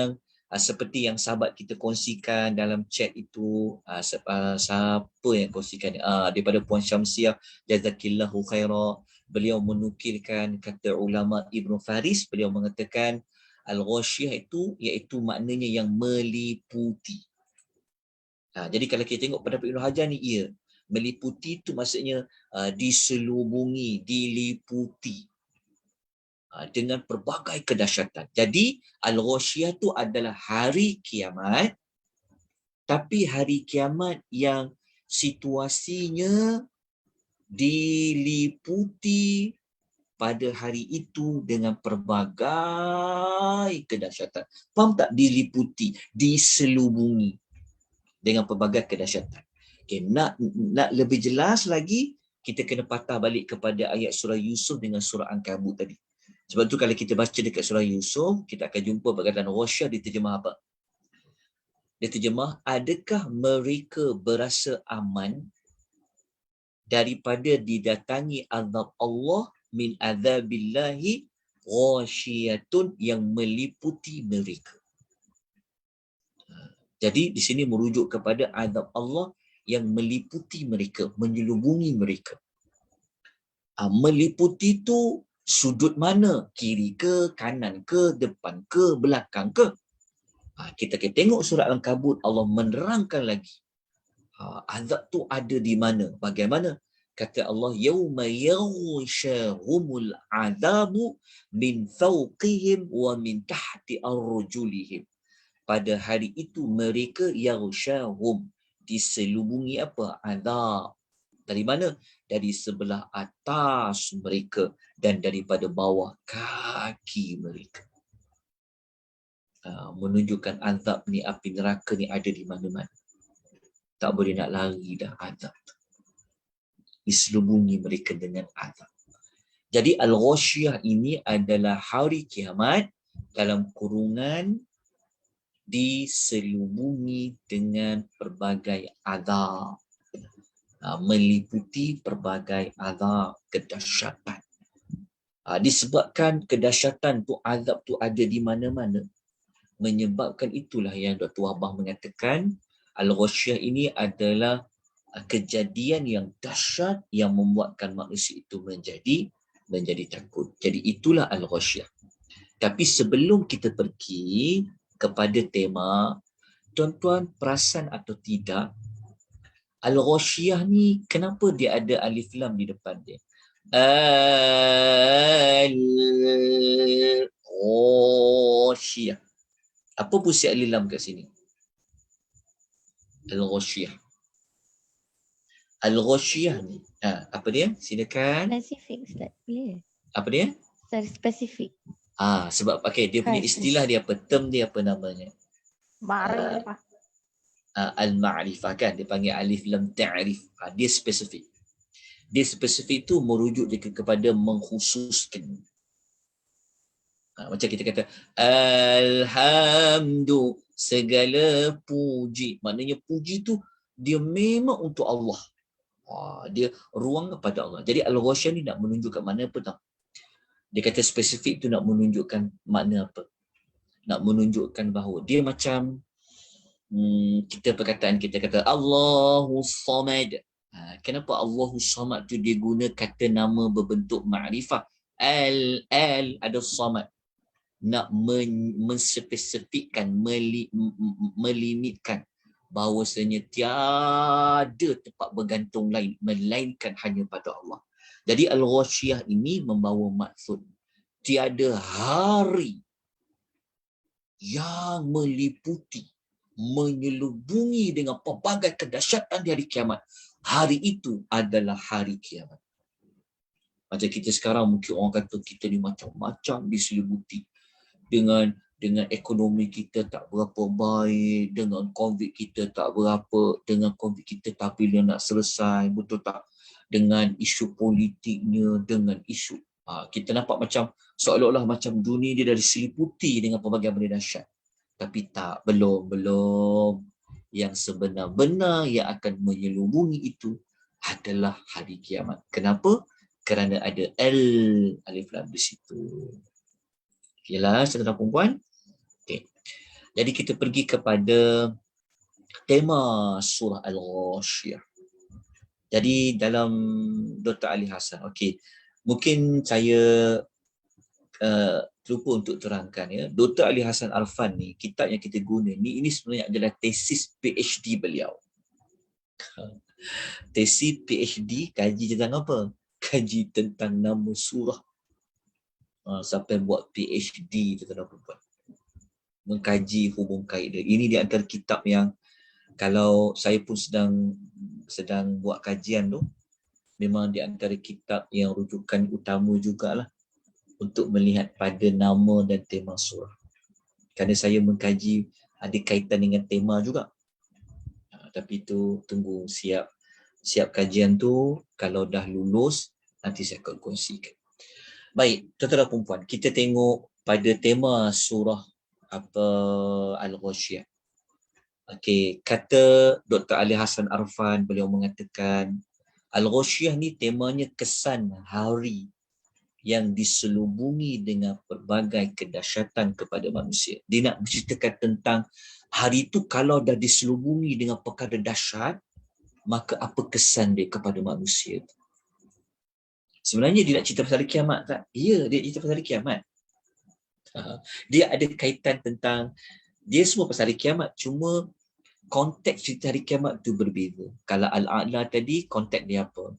yang sahabat kita kongsikan dalam chat itu, siapa yang kongsikan daripada Puan Syamsiah, jazakillahu khaira, beliau menukilkan kata ulama Ibn Faris, beliau mengatakan Al-Ghasyiyah itu iaitu maknanya yang meliputi. Jadi kalau kita tengok pada Ibn Hajar ni, ia meliputi itu maksudnya diselubungi, diliputi dengan pelbagai kedahsyatan. Jadi Al-Ghasyiyah itu adalah hari kiamat, tapi hari kiamat yang situasinya diliputi pada hari itu dengan pelbagai kedahsyatan. Faham tak? Diliputi, diselubungi dengan pelbagai kedahsyatan. Okay, nak lebih jelas lagi, kita kena patah balik kepada ayat surah Yusuf dengan surah Ankabut tadi. Sebab tu kalau kita baca dekat surah Yusuf, kita akan jumpa perkataan ghasyiyah diterjemah apa? Diterjemah, adakah mereka berasa aman daripada didatangi azab Allah min azabillahi ghasyiyatun, yang meliputi mereka. Jadi di sini merujuk kepada azab Allah yang meliputi mereka, menyelubungi mereka. Meliputi itu sudut mana? Kiri ke, kanan ke, depan ke, belakang ke? Kita tengok surah Al-Ankabut, Allah menerangkan lagi. Azab tu ada di mana? Bagaimana? Kata Allah, yauma yaghshahumul adabu min fawqihim wa min tahti arjulihim. Pada hari itu mereka yaghshahum, diselubungi apa? Azab. Dari mana? Dari sebelah atas mereka dan daripada bawah kaki mereka. Menunjukkan azab ni, api neraka ni ada di mana-mana. Tak boleh nak lari dah azab. Diselubungi mereka dengan azab. Jadi Al-Ghasyiyah ini adalah hari kiamat dalam kurungan diselubungi dengan pelbagai azab. Meliputi pelbagai azab, kedahsyatan. Disebabkan kedahsyatan tu, azab tu ada di mana-mana, menyebabkan itulah yang Dr. Wahbah mengatakan Al-Ghasyiyah ini adalah kejadian yang dahsyat yang membuatkan manusia itu menjadi takut. Jadi itulah Al-Ghasyiyah. Tapi sebelum kita pergi kepada tema, tuan-tuan perasan atau tidak, Al-Ghasyiyah ni kenapa dia ada alif lam di depan dia? Al-Ghasyiyah. Apa fungsi alif lam kat sini? Al-Ghasyiyah. Al-Ghasyiyah ni, apa dia? Silakan. Specific, Ustaz. Boleh? Apa dia? Secara spesifik. Sebab dia punya Crisis. istilah dia apa? Term dia apa namanya? Ma'rifah. Al-ma'rifah kan, dia panggil alif lam ta'rif. Dia spesifik. Dia spesifik tu merujuk dia kepada mengkhususkan. Macam kita kata alhamdu, segala puji. Maknanya puji tu dia memang untuk Allah. Dia ruang kepada Allah. Jadi al-ghasyiyah ni nak menunjukkan makna apa tak? Dia kata spesifik tu nak menunjukkan makna apa? Nak menunjukkan bahawa dia macam kita perkataan kita kata Allahu Samad. Kenapa Allahu Samad tu dia guna kata nama berbentuk ma'rifah? Al ada Samad. Nak menspesifikkan, melimitkan bahawasanya tiada tempat bergantung lain melainkan hanya pada Allah. Jadi al-ghasyiyah ini membawa maksud tiada hari yang meliputi, menyelubungi dengan pelbagai kedahsyatan di hari kiamat. Hari itu adalah hari kiamat. Macam kita sekarang mungkin orang kata kita ni macam-macam diselibuti dengan ekonomi kita tak berapa baik, dengan COVID kita tak berapa, dengan COVID kita tak bila nak selesai, betul tak? Dengan isu politiknya, dengan isu kita nampak macam seolah-olah macam dunia dia dah diseliputi dengan pelbagai benda dahsyat. Tapi tak, belum. Yang sebenar-benar yang akan menyelubungi itu adalah hari kiamat. Kenapa? Kerana ada alif lam di situ. Okeylah, saudara perempuan. Okey. Jadi kita pergi kepada tema surah Al-Ghasyiyah. Jadi dalam Dr. Ali Hassan, okey. Mungkin saya terlupa untuk terangkan ya. Dr. Ali Hassan Arfan ni, kitab yang kita guna ni, ini sebenarnya adalah tesis PhD beliau. Tesis PhD kaji tentang apa? Kaji tentang nama surah. Sampai buat PhD tu tuan perempuan. Mengkaji hubung kait dia. Ini di antara kitab yang kalau saya pun sedang buat kajian tu, memang di antara kitab yang rujukan utama jugalah untuk melihat pada nama dan tema surah. Kerana saya mengkaji ada kaitan dengan tema juga. Tapi itu tunggu siap kajian tu, kalau dah lulus nanti saya akan kongsikan. Baik, tuan-tuan dan puan-puan, kita tengok pada tema surah Al-Ghasyiyah. Okey, kata Dr. Ali Hassan Arfan, beliau mengatakan Al-Ghasyiyah ni temanya kesan hari yang diselubungi dengan pelbagai kedahsyatan kepada manusia. Dia nak berceritakan tentang hari itu kalau dah diselubungi dengan perkara dahsyat, maka apa kesan dia kepada manusia? Sebenarnya dia nak cerita pasal hari kiamat tak? Ya, dia cerita pasal hari kiamat. Dia ada kaitan tentang, dia semua pasal hari kiamat, cuma konteks cerita hari kiamat tu berbeza. Kalau Al-A'la tadi, konteks dia apa?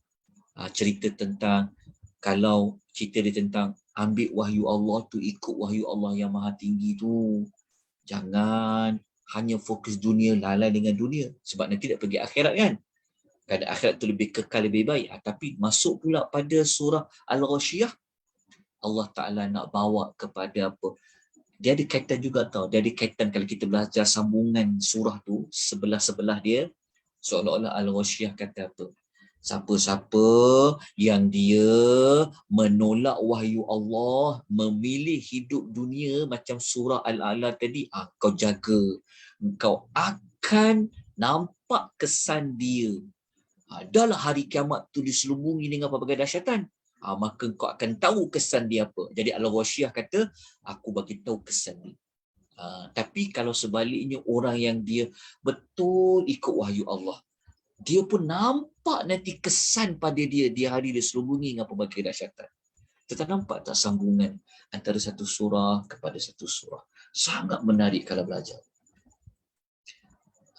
Cerita tentang, kalau cerita dia tentang ambil wahyu Allah tu, ikut wahyu Allah yang maha tinggi tu. Jangan hanya fokus dunia, lalai dengan dunia. Sebab nanti nak pergi akhirat kan? Kerana akhirat tu lebih kekal, lebih baik. Tapi masuk pula pada surah Al-Ghasyiyah, Allah Ta'ala nak bawa kepada apa? Dia ada kaitan juga tau. Dia ada kaitan kalau kita belajar sambungan surah tu, sebelah-sebelah dia, seolah-olah Al-Ghasyiyah kata apa? Siapa-siapa yang dia menolak wahyu Allah, memilih hidup dunia macam surah Al-A'la tadi, kau jaga. Kau akan nampak kesan dia. Dahlah hari kiamat tu diselubungi dengan pelbagai dahsyatan. Maka kau akan tahu kesan dia apa. Jadi Al-Ghasyiyah kata, aku bagi tahu kesan dia. Tapi kalau sebaliknya orang yang dia betul ikut wahyu Allah, dia pun nampak nanti kesan pada dia di hari dia selubungi dengan pelbagai dahsyatan. Kita nampak tak sambungan antara satu surah kepada satu surah? Sangat menarik kalau belajar.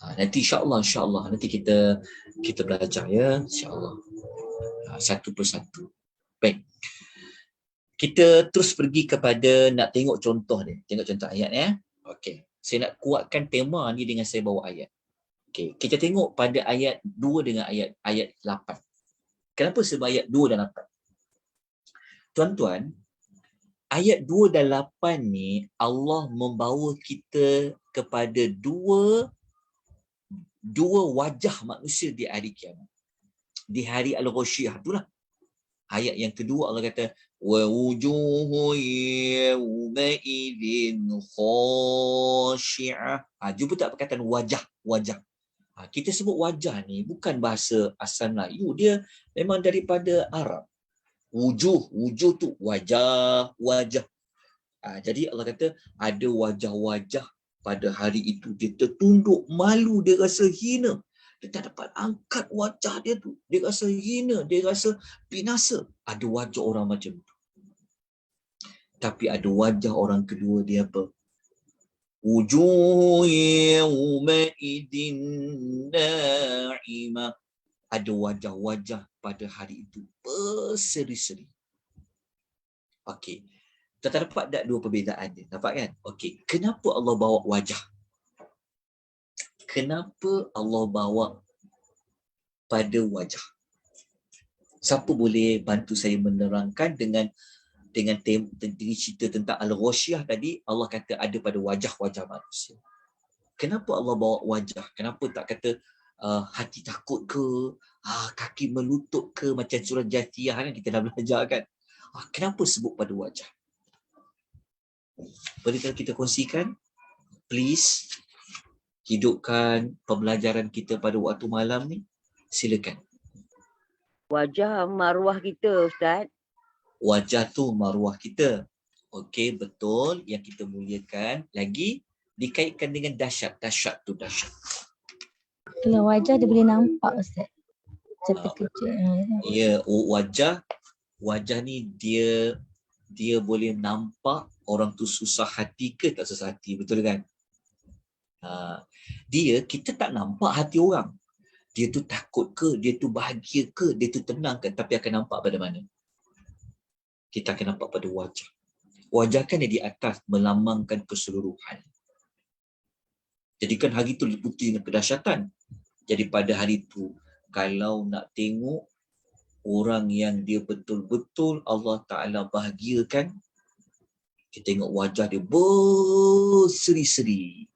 Nanti insya-Allah nanti kita belajar ya, insya-Allah. Satu persatu. Baik. Kita terus pergi kepada nak tengok contoh dia. Tengok contoh ayat ya. Okey. Saya nak kuatkan tema ni dengan saya bawa ayat. Okey, kita tengok pada ayat 2 dengan ayat 8. Kenapa sebab ayat 2 dan 8? Tuan-tuan, ayat 2 dan 8 ni Allah membawa kita kepada dua wajah manusia di hari kiamat. Di hari Al-Ghasyiyah itulah. Ayat yang kedua Allah kata wa wujuhu yawma'idin khashi'ah. Jumpa tak perkataan wajah. Kita sebut wajah ni bukan bahasa asal Melayu, dia memang daripada Arab. Wujuh tu wajah. Jadi Allah kata ada wajah-wajah pada hari itu dia tertunduk malu, dia rasa hina. Dia tak dapat angkat wajah dia tu. Dia rasa hina, dia rasa binasa. Ada wajah orang macam tu. Tapi ada wajah orang kedua dia apa? Wujuh yawma'idin na'imah. Ada wajah-wajah pada hari itu berseri-seri. Okey. Kita dapat tak dua perbezaan dia? Nampak kan? Okey. Kenapa Allah bawa wajah? Kenapa Allah bawa pada wajah? Siapa boleh bantu saya menerangkan dengan cerita tentang Al-Ghasyiyah tadi, Allah kata ada pada wajah-wajah manusia. Kenapa Allah bawa wajah? Kenapa tak kata hati takut ke, kaki melutut ke, macam surah Jathiyah kan kita dah belajar kan? Kenapa sebut pada wajah? Boleh kita kongsikan? Please. Hidupkan pembelajaran kita pada waktu malam ni. Silakan. Wajah maruah kita, Ustaz. Wajah tu maruah kita. Okey, betul. Yang kita muliakan. Lagi dikaitkan dengan dahsyat. Dahsyat tu dahsyat. Kalau wajah dia boleh nampak, Ustaz. Macam terkejut. Ya, wajah ni dia boleh nampak orang tu susah hati ke tak susah hati. Betul kan? Kita tak nampak hati orang. Dia tu takut ke, dia tu bahagia ke, dia tu tenang ke, tapi akan nampak pada mana? Kita akan nampak pada wajah. Wajah kan yang di atas melambangkan keseluruhan. Jadi kan hari tu diputi dengan kedahsyatan. Jadi pada hari tu, kalau nak tengok orang yang dia betul-betul Allah Ta'ala bahagiakan, kita tengok wajah dia berseri-seri.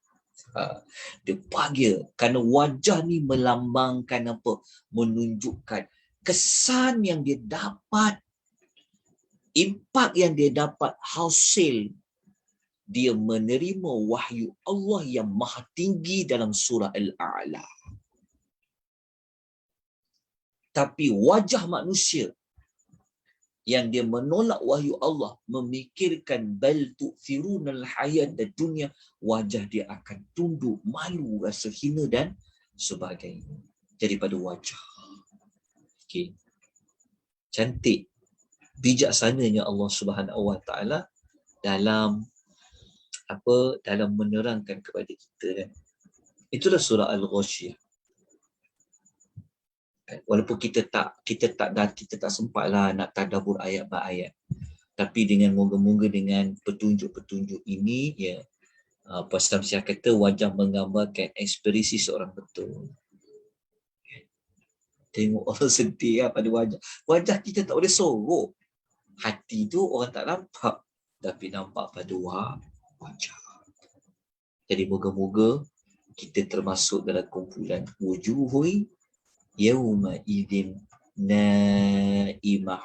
Dia bahagia kerana wajah ni melambangkan apa? Menunjukkan kesan yang dia dapat, impak yang dia dapat, hasil dia menerima wahyu Allah yang maha tinggi dalam surah Al-A'la. Tapi wajah manusia yang dia menolak wahyu Allah, memikirkan bal tu'thirunal hayatad dunya, wajah dia akan tunduk, malu, rasa hina dan sebagainya. Jadi pada wajah. Okey. Cantik. Bijaksananya Allah Subhanahu Wa Taala dalam menerangkan kepada kita kan. Itulah surah Al-Ghasyiyah. Walaupun kita tak sempatlah nak tadabbur ayat per ayat, tapi dengan moga-moga dengan petunjuk-petunjuk ini ya, Pastor Syah kata wajah menggambarkan ekspresi seorang betul. Tengok orang sedih pada wajah kita tak boleh sorok. Hati tu orang tak nampak, tapi nampak pada wajah. Jadi moga-moga kita termasuk dalam kumpulan wujuhui yawma idzin naimah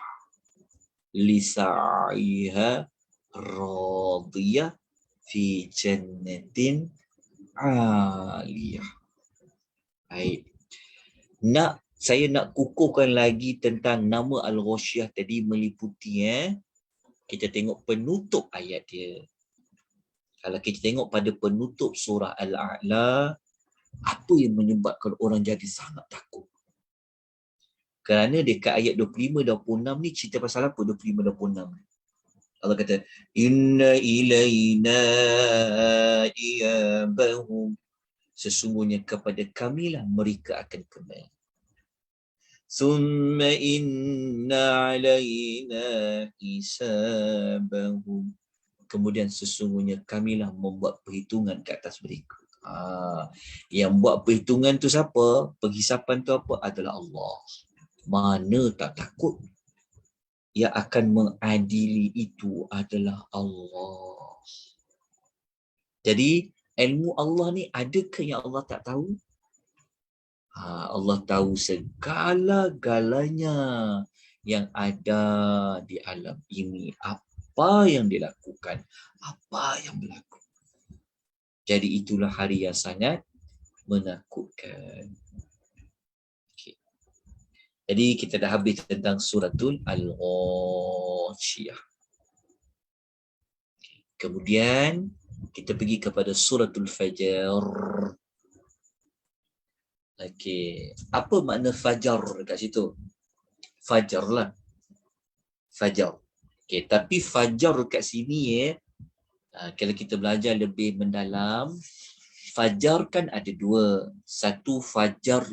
lisa'iha radiyah fi jannatin 'aliyah. Baik. Saya nak kukuhkan lagi tentang nama Al-Ghasyiyah tadi meliputi kita tengok penutup ayat dia. Kalau kita tengok pada penutup surah Al-A'la, apa yang menyebabkan orang jadi sangat takut? Kerana dekat ayat 25-26 ni cerita pasal apa 25-26? Allah kata, Inna ilayna iyabahum. sesungguhnya kepada kamilah mereka akan kembali. Summa inna alaina hisabahum. Kemudian sesungguhnya kamilah membuat perhitungan ke atas mereka. Yang buat perhitungan tu siapa? Penghisapan tu apa? Adalah Allah. Mana tak takut? Yang akan mengadili itu adalah Allah. Jadi ilmu Allah ni adakah yang Allah tak tahu? Allah tahu segala-galanya yang ada di alam ini. Apa yang dilakukan, apa yang berlaku. Jadi itulah hari yang sangat menakutkan. Okay. Jadi kita dah habis tentang suratul Al-Ghashiyah. Okay. Kemudian kita pergi kepada suratul Fajr. Okey, apa makna fajar dekat situ? Fajar lah. Fajar. Okey, tapi fajar dekat sini kalau kita belajar lebih mendalam, fajar kan ada dua. Satu fajar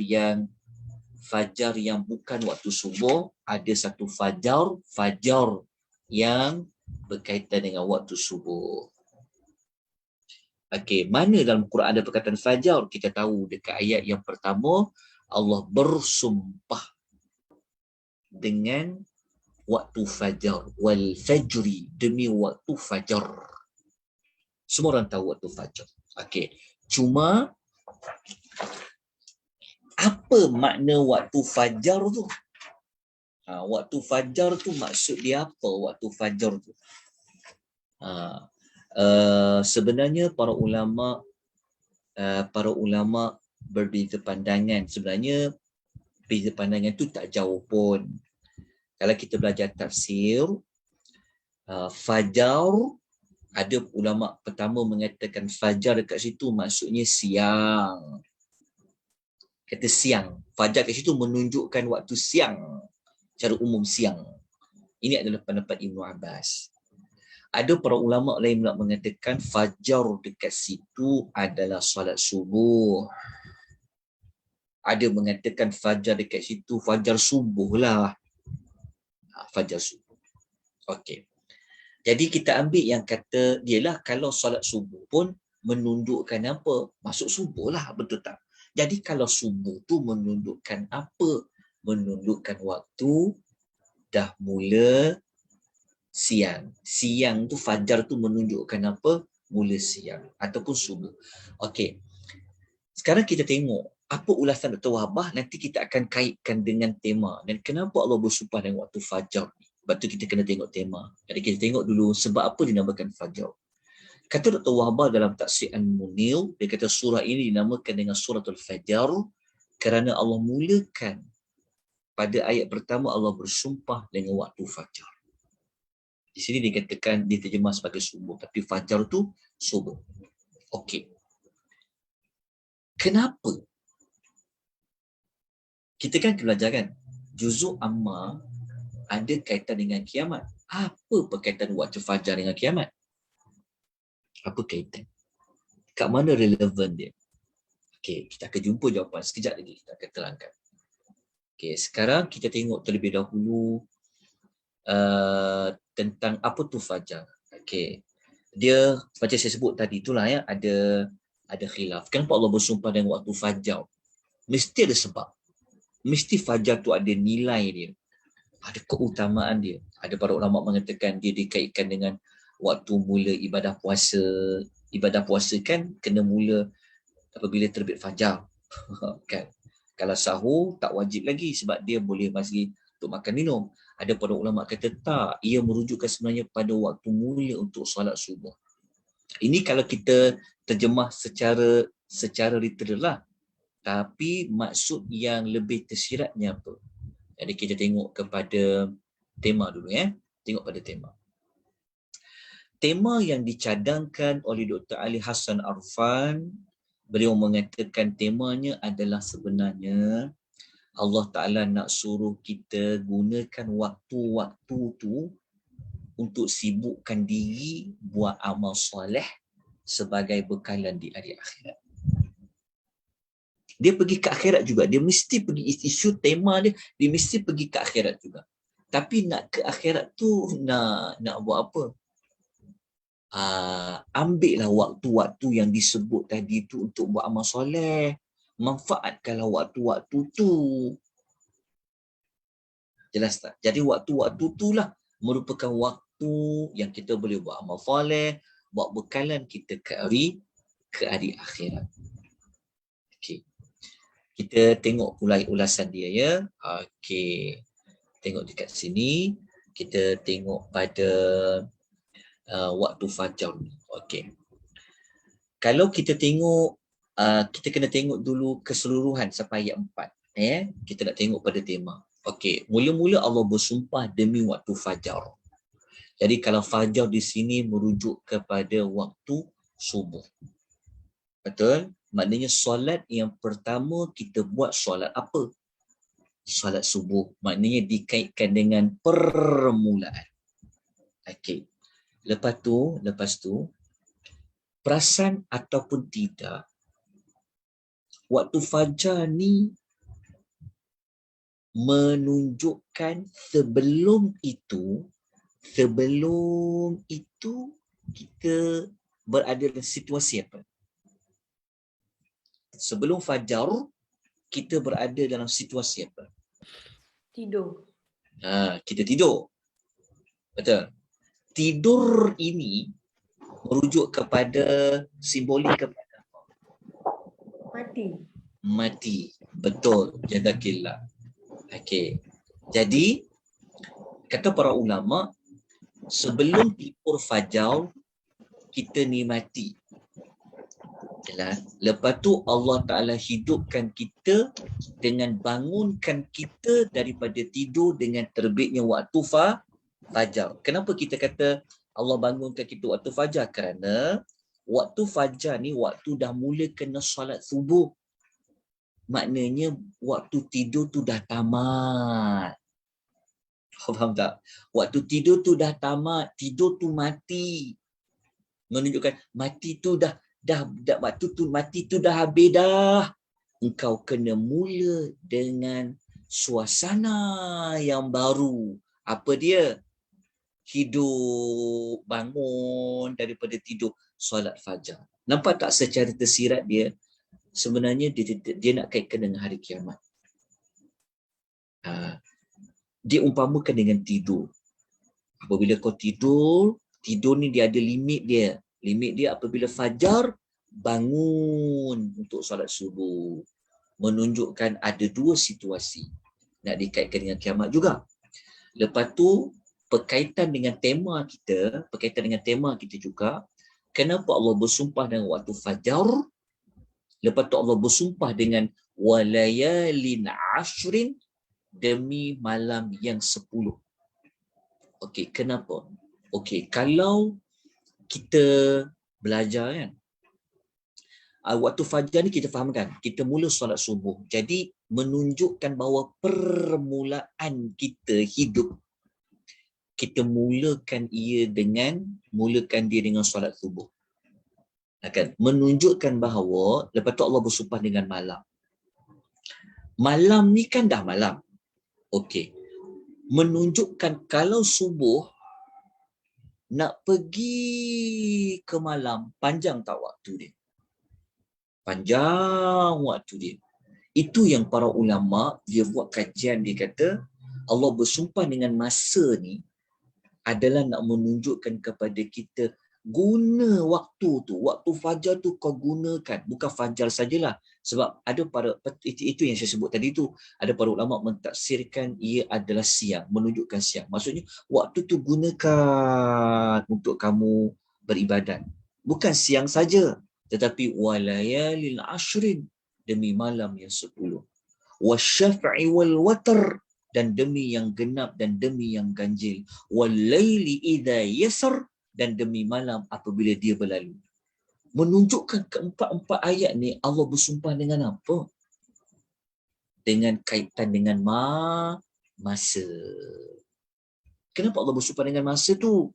yang bukan waktu subuh, ada satu fajar yang berkaitan dengan waktu subuh. Okey, mana dalam Quran ada perkataan fajar? Kita tahu dekat ayat yang pertama, Allah bersumpah dengan waktu fajar. Wal fajri, demi waktu fajar. Semua orang tahu waktu fajar. Okey, cuma apa makna waktu fajar tu? Waktu fajar tu maksud dia apa waktu fajar tu? Sebenarnya para ulama berbeza pandangan. Sebenarnya beza pandangan tu tak jauh pun. Kalau kita belajar tafsir, fajar, ada ulama pertama mengatakan fajar dekat situ maksudnya siang. Kata siang. Fajar kat situ menunjukkan waktu siang. Secara umum siang. Ini adalah pendapat Ibnu Abbas. Ada para ulama lain pula mengatakan fajar dekat situ adalah solat subuh. Ada mengatakan fajar dekat situ fajar subuh lah. Fajar subuh. Okey. Jadi kita ambil yang kata dialah kalau solat subuh pun menunjukkan apa? Masuk subuh lah, betul tak? Jadi kalau subuh tu menunjukkan apa? Menunjukkan waktu dah mula siang. Siang tu fajar tu menunjukkan apa? Mula siang ataupun subuh. Okey. Sekarang kita tengok apa ulasan Dr. Wahbah, nanti kita akan kaitkan dengan tema. Dan kenapa Allah bersumpah dengan waktu fajar ni? Sebab tu kita kena tengok tema. Jadi kita tengok dulu sebab apa dinamakan fajar. Kata Dr. Wahbah dalam Tafsir Al-Munil, dia kata surah ini dinamakan dengan suratul Fajar kerana Allah mulakan pada ayat pertama Allah bersumpah dengan waktu fajar. Di sini dikatakan diterjemah sebagai subuh, tapi fajar tu subuh. Okey. Kenapa? Kita kan belajar kan, juzuk amma ada kaitan dengan kiamat. Apa berkaitan waktu fajar dengan kiamat? Apa kaitan? Kat mana relevan dia? Okey, kita akan jumpa jawapan sekejap lagi. Kita akan terangkan. Okey, sekarang kita tengok terlebih dahulu tentang apa tu fajar. Okey. Dia macam saya sebut tadi itulah ya, ada khilaf. Kenapa Allah bersumpah dengan waktu fajar? Mesti ada sebab. Mesti fajar tu ada nilai dia. Ada keutamaan dia. Ada para ulama mengatakan dia dikaitkan dengan waktu mula ibadah puasa. Ibadah puasa kan kena mula apabila terbit fajar. Kan? Kalau sahur tak wajib lagi sebab dia boleh masih untuk makan minum. Ada para ulama kata tak, ia merujukkan sebenarnya pada waktu mula untuk solat subuh. Ini kalau kita terjemah secara literal lah. Tapi maksud yang lebih tersiratnya apa? Jadi kita tengok kepada tema dulu ya. Tengok pada tema. Tema yang dicadangkan oleh Dr. Ali Hassan Arfan, beliau mengatakan temanya adalah sebenarnya Allah Ta'ala nak suruh kita gunakan waktu-waktu tu untuk sibukkan diri buat amal soleh sebagai bekalan di hari akhirat. Dia pergi ke akhirat juga. Dia mesti pergi, isu tema dia mesti pergi ke akhirat juga. Tapi nak ke akhirat tu nak buat apa? Ambillah waktu-waktu yang disebut tadi tu untuk buat amal soleh. Manfaatkanlah waktu-waktu tu. Jelas tak? Jadi waktu-waktu itulah merupakan waktu yang kita boleh buat amal soleh, buat bekalan kita ke hari akhirat. Okey. Kita tengok pula ulasan dia ya. Okey. Tengok dekat sini. Kita tengok pada waktu fajar ni. Okey. Kalau kita tengok, kita kena tengok dulu keseluruhan sampai ayat 4. Kita nak tengok pada tema. Okey. Mula-mula Allah bersumpah demi waktu fajar. Jadi kalau fajar di sini merujuk kepada waktu subuh. Betul? Maknanya solat yang pertama kita buat solat apa? Solat subuh. Maknanya dikaitkan dengan permulaan. Okey. Lepas tu, perasan ataupun tidak, waktu fajar ni menunjukkan sebelum itu kita berada dalam situasi apa? Sebelum fajar, kita berada dalam situasi apa? Tidur. Kita tidur. Betul. Tidur ini merujuk kepada simbolik kepada apa? Mati. Betul. Jazakillah. Okey. Jadi, kata para ulama, sebelum tidur fajar, kita ni mati. Lepas tu Allah Ta'ala hidupkan kita dengan bangunkan kita daripada tidur dengan terbitnya waktu fajar. Kenapa kita kata Allah bangunkan kita waktu fajar? Kerana waktu fajar ni waktu dah mula kena solat subuh. Maknanya waktu tidur tu dah tamat. Faham tak? Waktu tidur tu dah tamat. Tidur tu mati. Menunjukkan mati tu dah waktu tu mati tu dah habis dah. Engkau kena mula dengan suasana yang baru. Apa dia? Hidup, bangun daripada tidur, solat fajar. Nampak tak secara tersirat dia? Sebenarnya dia nak kaitkan dengan hari kiamat. Dia umpamakan dengan tidur. Apabila kau tidur ni dia ada limit dia. Limit dia apabila fajar, bangun untuk solat subuh. Menunjukkan ada dua situasi. Nak dikaitkan dengan kiamat juga. Lepas tu, berkaitan dengan tema kita juga. Kenapa Allah bersumpah dengan waktu fajar? Lepas tu Allah bersumpah dengan walayalin ashrin, demi malam yang 10. Okey, kenapa? Okey, kalau kita belajar kan, waktu fajar ni kita fahamkan, kita mula solat subuh. Jadi menunjukkan bahawa permulaan kita hidup, kita mulakan dia dengan solat subuh. Akan menunjukkan bahawa lepas tu Allah bersumpah dengan malam. Malam ni kan dah malam. Okey. Menunjukkan kalau subuh nak pergi ke malam, panjang tak waktu dia? Panjang waktu dia. Itu yang para ulama dia buat kajian, dia kata Allah bersumpah dengan masa ni adalah nak menunjukkan kepada kita guna waktu tu, waktu fajar tu kau gunakan, bukan fajar sajalah. Sebab ada itu yang saya sebut tadi tu, ada para ulama mentafsirkan ia adalah siang, menunjukkan siang. Maksudnya waktu tu gunakan untuk kamu beribadat. Bukan siang saja, tetapi walayalil ashrin, demi malam yang 10. Wasyaf'i wal watr, dan demi yang genap dan demi yang ganjil. Walaili idza yasr, dan demi malam apabila dia berlalu. Menunjukkan keempat-empat ayat ni Allah bersumpah dengan apa? Dengan kaitan dengan masa. Kenapa Allah bersumpah dengan masa tu?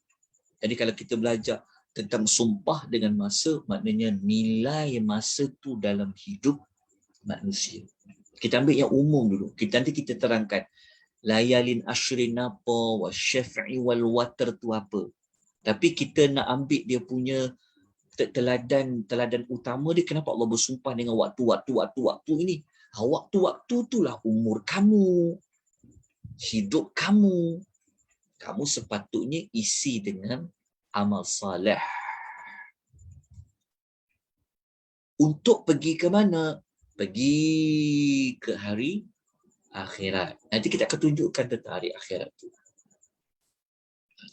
Jadi kalau kita belajar tentang sumpah dengan masa, maknanya nilai masa tu dalam hidup manusia. Kita ambil yang umum dulu. Nanti kita terangkan. Layalin ashrin apa, wasyafi'i wal watar tu apa. Tapi kita nak ambil dia punya teladan utama dia, kenapa Allah bersumpah dengan waktu ini. Waktu-waktu itulah umur kamu, hidup kamu. Kamu sepatutnya isi dengan amal salih. Untuk pergi ke mana? Pergi ke hari akhirat. Nanti kita akan tunjukkan tentang hari akhirat itu.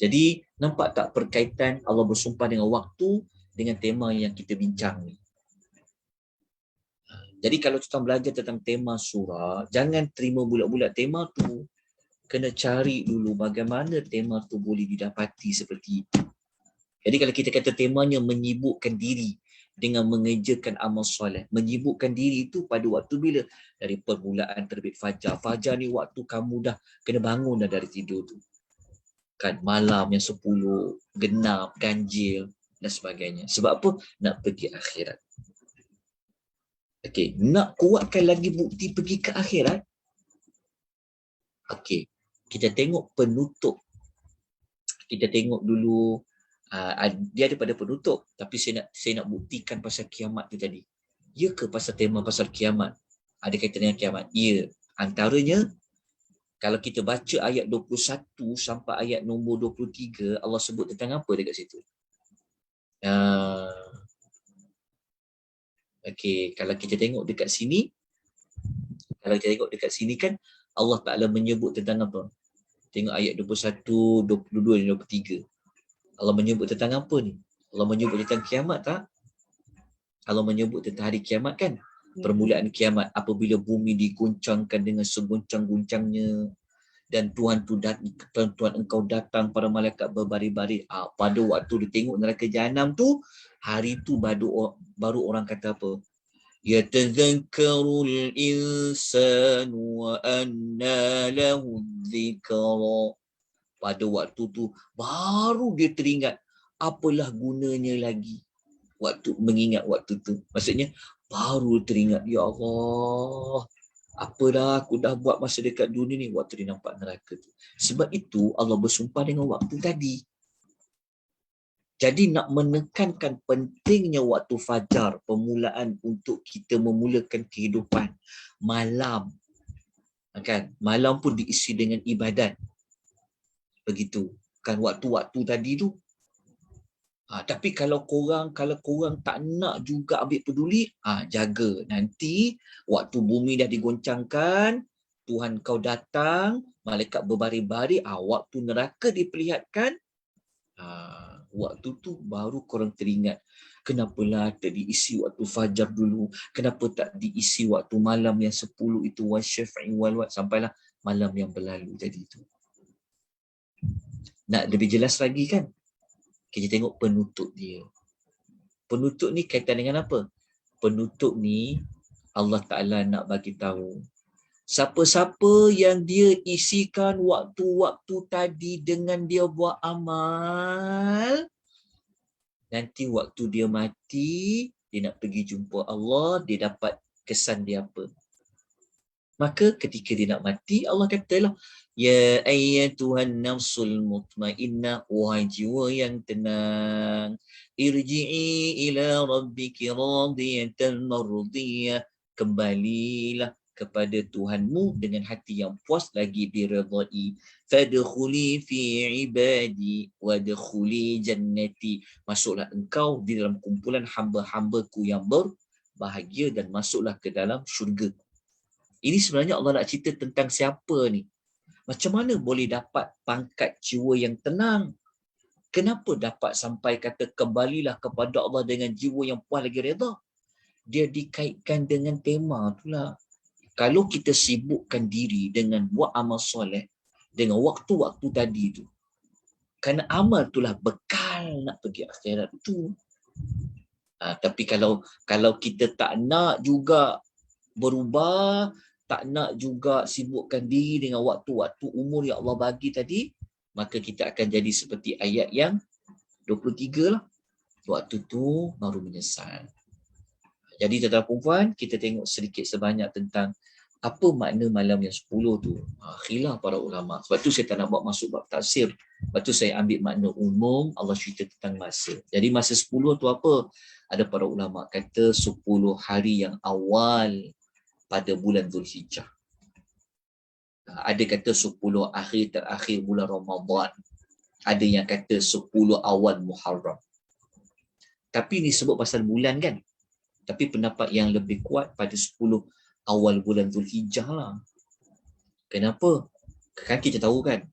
Jadi nampak tak perkaitan Allah bersumpah dengan waktu dengan tema yang kita bincang ni. Jadi kalau kita belajar tentang tema surah, jangan terima bulat-bulat tema tu. Kena cari dulu bagaimana tema tu boleh didapati seperti itu. Jadi kalau kita kata temanya menyibukkan diri dengan mengerjakan amal soleh. Menyibukkan diri itu pada waktu bila? Dari permulaan terbit fajar. Fajar ni waktu kamu dah kena bangun dah dari tidur tu. Kan malam yang 10, genap, ganjil dan sebagainya. Sebab apa? Nak pergi akhirat. Okey, nak kuatkan lagi bukti pergi ke akhirat. Okey, kita tengok penutup. Kita tengok dulu dia ada pada penutup, tapi saya nak buktikan pasal kiamat tu tadi. Ya ke pasal tema pasal kiamat? Ada kaitan dengan kiamat? Ya. Antaranya kalau kita baca ayat 21 sampai ayat nombor 23, Allah sebut tentang apa dekat situ? Okey, kalau kita tengok dekat sini, kan Allah Ta'ala menyebut tentang apa? Tengok ayat 21, 22 dan 23. Allah menyebut tentang apa ni? Allah menyebut tentang kiamat tak? Allah menyebut tentang hari kiamat kan? Permulaan kiamat apabila bumi diguncangkan dengan seguncang-guncangnya dan Tuhan engkau datang para malaikat berbaris-baris. Pada waktu dia tengok neraka jahanam tu, hari tu baru orang kata apa? Yatadhakkarul insanu wa anna lahu dzikra. Pada waktu tu baru dia teringat apalah gunanya lagi waktu mengingat waktu tu. Maksudnya baru teringat, ya Allah, apa dah aku dah buat masa dekat dunia ni waktu dia nampak neraka tu. Sebab itu Allah bersumpah dengan waktu tadi. Jadi nak menekankan pentingnya waktu fajar, permulaan untuk kita memulakan kehidupan. Malam, kan? Malam pun diisi dengan ibadat. Begitu kan waktu-waktu tadi tu. Tapi kalau korang tak nak juga ambil peduli, jaga. Nanti waktu bumi dah digoncangkan, Tuhan kau datang, malaikat berbaris-baris, waktu neraka diperlihatkan, waktu tu baru korang teringat. Kenapalah tak diisi waktu fajar dulu? Kenapa tak diisi waktu malam yang 10 itu? Wasyafi'i wal wat, sampailah malam yang berlalu tadi tu. Nak lebih jelas lagi kan? Kita tengok penutup dia. Penutup ni kaitan dengan apa? Penutup ni Allah Ta'ala nak bagi tahu. Siapa-siapa yang dia isikan waktu-waktu tadi dengan dia buat amal, nanti waktu dia mati, dia nak pergi jumpa Allah, dia dapat kesan dia apa? Maka ketika dia nak mati, Allah katalah, ya ayyatuhan nafsul mutmainnah, wahai jiwa yang tenang, irji'i ila rabbiki radiyatan mardiyah, kembalilah kepada Tuhanmu dengan hati yang puas lagi diredai. Fadkhuli fi ibadi wadkhuli jannati, masuklah engkau di dalam kumpulan hamba-hambaku yang berbahagia dan masuklah ke dalam syurga. Ini sebenarnya Allah nak cerita tentang siapa ni. Macam mana boleh dapat pangkat jiwa yang tenang? Kenapa dapat sampai kata kembalilah kepada Allah dengan jiwa yang puas lagi redha? Dia dikaitkan dengan tema itulah. Kalau kita sibukkan diri dengan buat amal soleh, dengan waktu-waktu tadi tu, kerana amal itulah bekal nak pergi akhirat tu. Tapi kalau kita tak nak juga berubah, tak nak juga sibukkan diri dengan waktu-waktu umur yang Allah bagi tadi, maka kita akan jadi seperti ayat yang 23 lah. Waktu tu baru menyesal. Jadi tuan-tuan perempuan, kita tengok sedikit sebanyak tentang apa makna malam yang 10 tu. Khilaf para ulama. Sebab tu saya tak nak buat masuk bab tafsir. Sebab tu saya ambil makna umum, Allah cerita tentang masa. Jadi masa 10 tu apa? Ada para ulama kata 10 hari yang awal pada bulan Zulhijjah. Ada kata 10 akhir terakhir bulan Ramadan. Ada yang kata 10 awal Muharram. Tapi ni sebut pasal bulan kan? Tapi pendapat yang lebih kuat pada 10 awal bulan Zulhijjah lah. Kenapa? Kan kita tahu kan,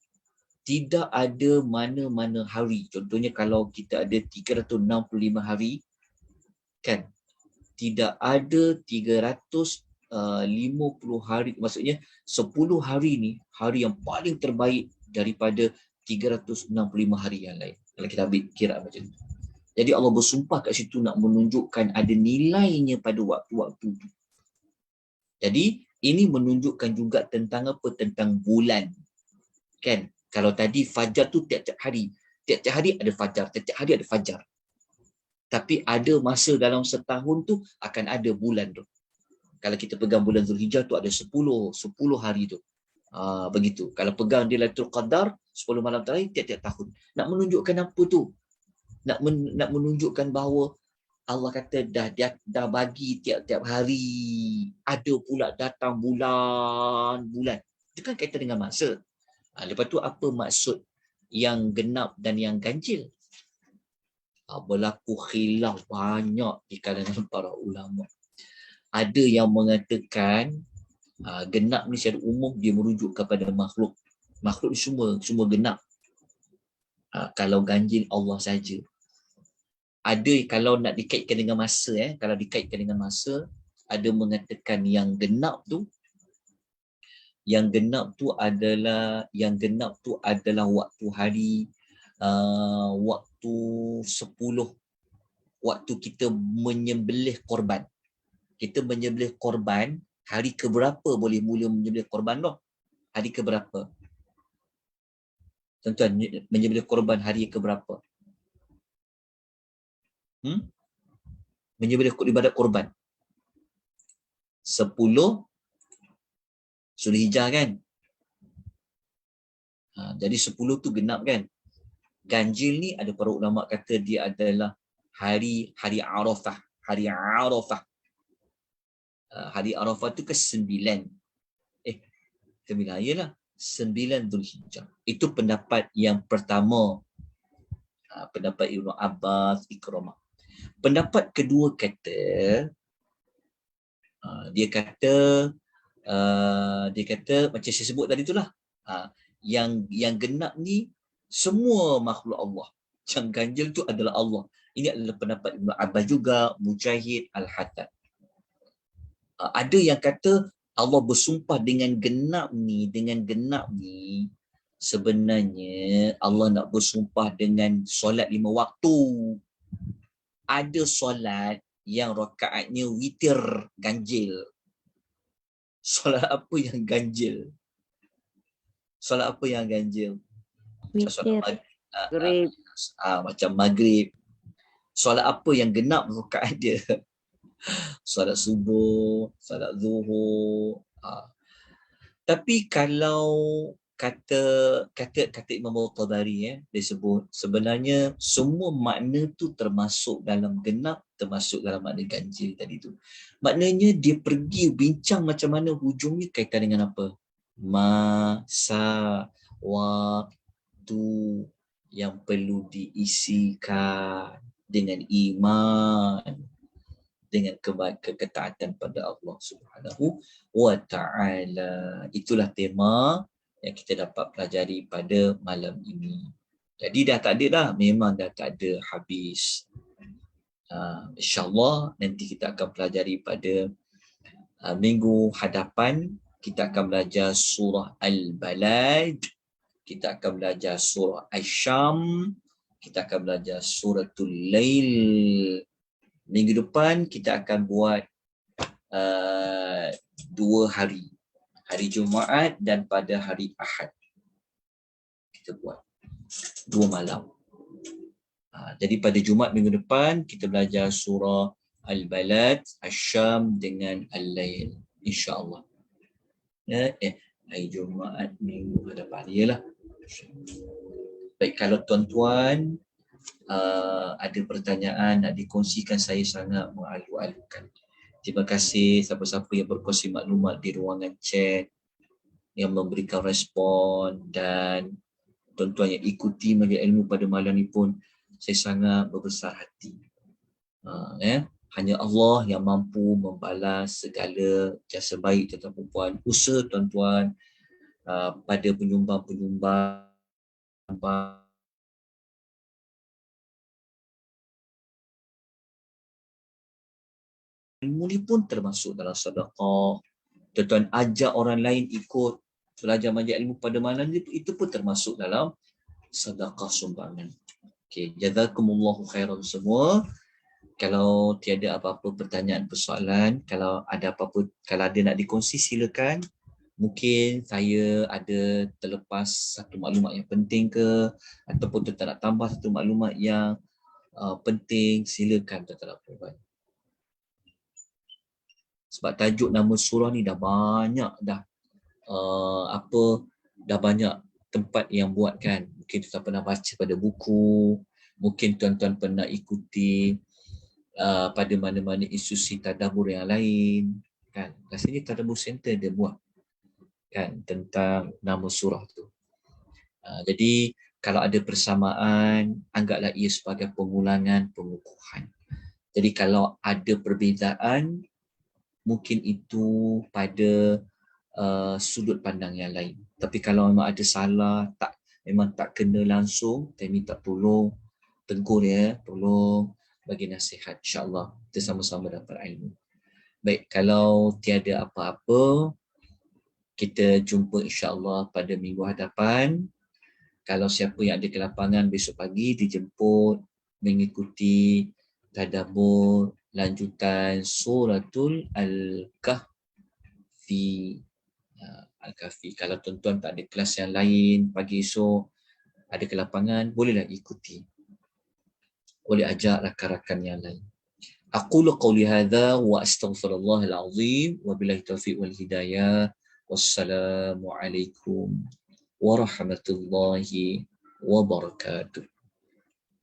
tidak ada mana-mana hari. Contohnya kalau kita ada 365 hari, kan? Tidak ada 350 hari. Maksudnya 10 hari ni, hari yang paling terbaik daripada 365 hari yang lain. Kalau kita ambil kira macam tu. Jadi Allah bersumpah kat situ nak menunjukkan ada nilainya pada waktu-waktu itu. Jadi ini menunjukkan juga tentang apa? Tentang bulan. Kan? Kalau tadi fajar tu tiap-tiap hari. Tiap-tiap hari ada fajar. Tiap-tiap hari ada fajar. Tapi ada masa dalam setahun tu akan ada bulan tu. Kalau kita pegang bulan Zulhijjah tu ada 10 hari tu. Begitu. Kalau pegang di Lailatul Qadar 10 malam terakhir tiap-tiap tahun. Nak menunjukkan apa tu? Nak menunjukkan bahawa Allah kata dah bagi tiap-tiap hari, ada pula datang bulan. Itu kan kaitan dengan masa. Lepas tu apa maksud yang genap dan yang ganjil? Berlaku khilaf banyak di kalangan para ulama. Ada yang mengatakan genap ni secara umum dia merujuk kepada makhluk. Makhluk ni semua genap. Kalau ganjil Allah saja. Ada kalau nak dikaitkan dengan masa, kalau dikaitkan dengan masa, ada mengatakan yang genap tu adalah waktu hari, waktu 10, waktu kita menyembelih korban. Kita menyembelih korban, hari keberapa boleh mula menyembelih korban tu? Hari keberapa? Tuan-tuan, menyembelih korban hari keberapa? Menyembelih ibadat korban 10 Zulhijjah kan? Jadi 10 tu genap kan? Ganjil ni ada para ulama kata dia adalah hari Arafah. Hari Arafah. Hari Arafah tu ke-9. 9 ialah 9 Zulhijjah. Itu pendapat yang pertama. Pendapat Ibnu Abbas, Ikramah. Pendapat kedua kata, dia kata macam saya sebut tadi itulah, yang genap ni semua makhluk Allah. Yang ganjil tu adalah Allah. Ini adalah pendapat Ibnu Abbas juga, Mujahid, Al-Haddad. Ada yang kata Allah bersumpah dengan genap ni, sebenarnya Allah nak bersumpah dengan solat 5 waktu. Ada solat yang rakaatnya witir, ganjil. Solat apa yang ganjil? Solat apa yang ganjil? Witir. Maghrib. Macam maghrib. Solat apa yang genap rakaat dia? Solat subuh, solat zuhur. Tapi kalau kata Imam Al-Tabari, dia sebut sebenarnya semua makna tu termasuk dalam genap, termasuk dalam makna ganjil tadi tu. Maknanya dia pergi bincang macam mana hujungnya kaitan dengan apa? Masa, waktu yang perlu diisikan dengan iman, dengan ketaatan pada Allah Subhanahu wa Ta'ala. Itulah tema yang kita dapat pelajari pada malam ini. Jadi dah tak ada dah, memang dah tak ada, habis. InsyaAllah nanti kita akan pelajari pada minggu hadapan. Kita akan belajar surah Al-Balad, kita akan belajar surah Asy-Syam, kita akan belajar suratul Lail. Minggu depan kita akan buat 2 hari. Hari Jumaat dan pada hari Ahad. Kita buat 2 malam. Jadi pada Jumaat minggu depan kita belajar surah Al-balad, Asyam dengan Al-lail. InsyaAllah. Ya, hari Jumaat minggu depan. Yalah. Baik, kalau tuan-tuan ada pertanyaan nak dikongsikan, saya sangat mengalu-alukan. Terima kasih siapa-siapa yang berkongsi maklumat di ruangan chat, yang memberikan respon, dan tuan-tuan yang ikuti majlis ilmu pada malam ni pun saya sangat berbesar hati. Hanya Allah yang mampu membalas segala jasa baik tuan-tuan perempuan, usaha tuan-tuan pada penyumbang-penyumbang ilmu ni pun termasuk dalam sedekah. Tuan-tuan ajak orang lain ikut belajar majlis ilmu pada malam ni, itu pun termasuk dalam sedekah sumbangan. Okey, jazakumullahu khairan semua. Kalau tiada apa-apa pertanyaan, persoalan, kalau ada apa-apa, kalau ada nak dikongsi silakan. Mungkin saya ada terlepas satu maklumat yang penting ke, ataupun tuan-tuan nak tambah satu maklumat yang penting, silakan tuan-tuan lakukan. Sebab tajuk nama surah ni dah banyak dah dah banyak tempat yang buat kan. Mungkin tuan pernah baca pada buku, mungkin tuan-tuan pernah ikuti pada mana-mana institusi tadabbur yang lain kan. Rasanya Tadabbur Center dia buat kan tentang nama surah tu. Jadi kalau ada persamaan, anggaplah ia sebagai pengulangan, pengukuhan. Jadi kalau ada perbezaan, mungkin itu pada sudut pandang yang lain. Tapi kalau memang ada salah, memang tak kena langsung, saya minta tolong tegur ya, tolong bagi nasihat, insya-Allah kita sama-sama dapat ilmu. Baik, kalau tiada apa-apa, kita jumpa insya-Allah pada minggu hadapan. Kalau siapa yang ada kelapangan besok pagi dijemput mengikuti tadabbur lanjutan suratul Al-Kahfi. Al-Kahfi. Kalau tuan-tuan tak ada kelas yang lain pagi esok, ada kelapangan, bolehlah ikuti. Boleh ajak rakan-rakan yang lain. Aqulu qawli hadha wa astaghfirullahal azim wa billahi taufiq wal hidayah. Wassalamu alaikum warahmatullahi wabarakatuh.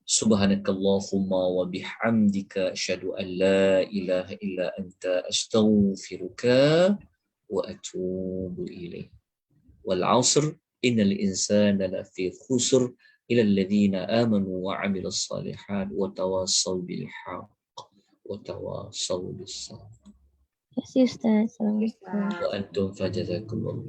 Subhanakallahumma wa bihamdika asyhadu an la ilaha illa anta astaghfiruka wa atubu ilaih. Wal 'asr innal insana lafi khusr ila alladhina amanu wa 'amilus salihat wa tawassaw bil haqq wa tawassaw bis sabr. Terima kasih Ustaz. Assalamualaikum. Wa antum fajazakumullah.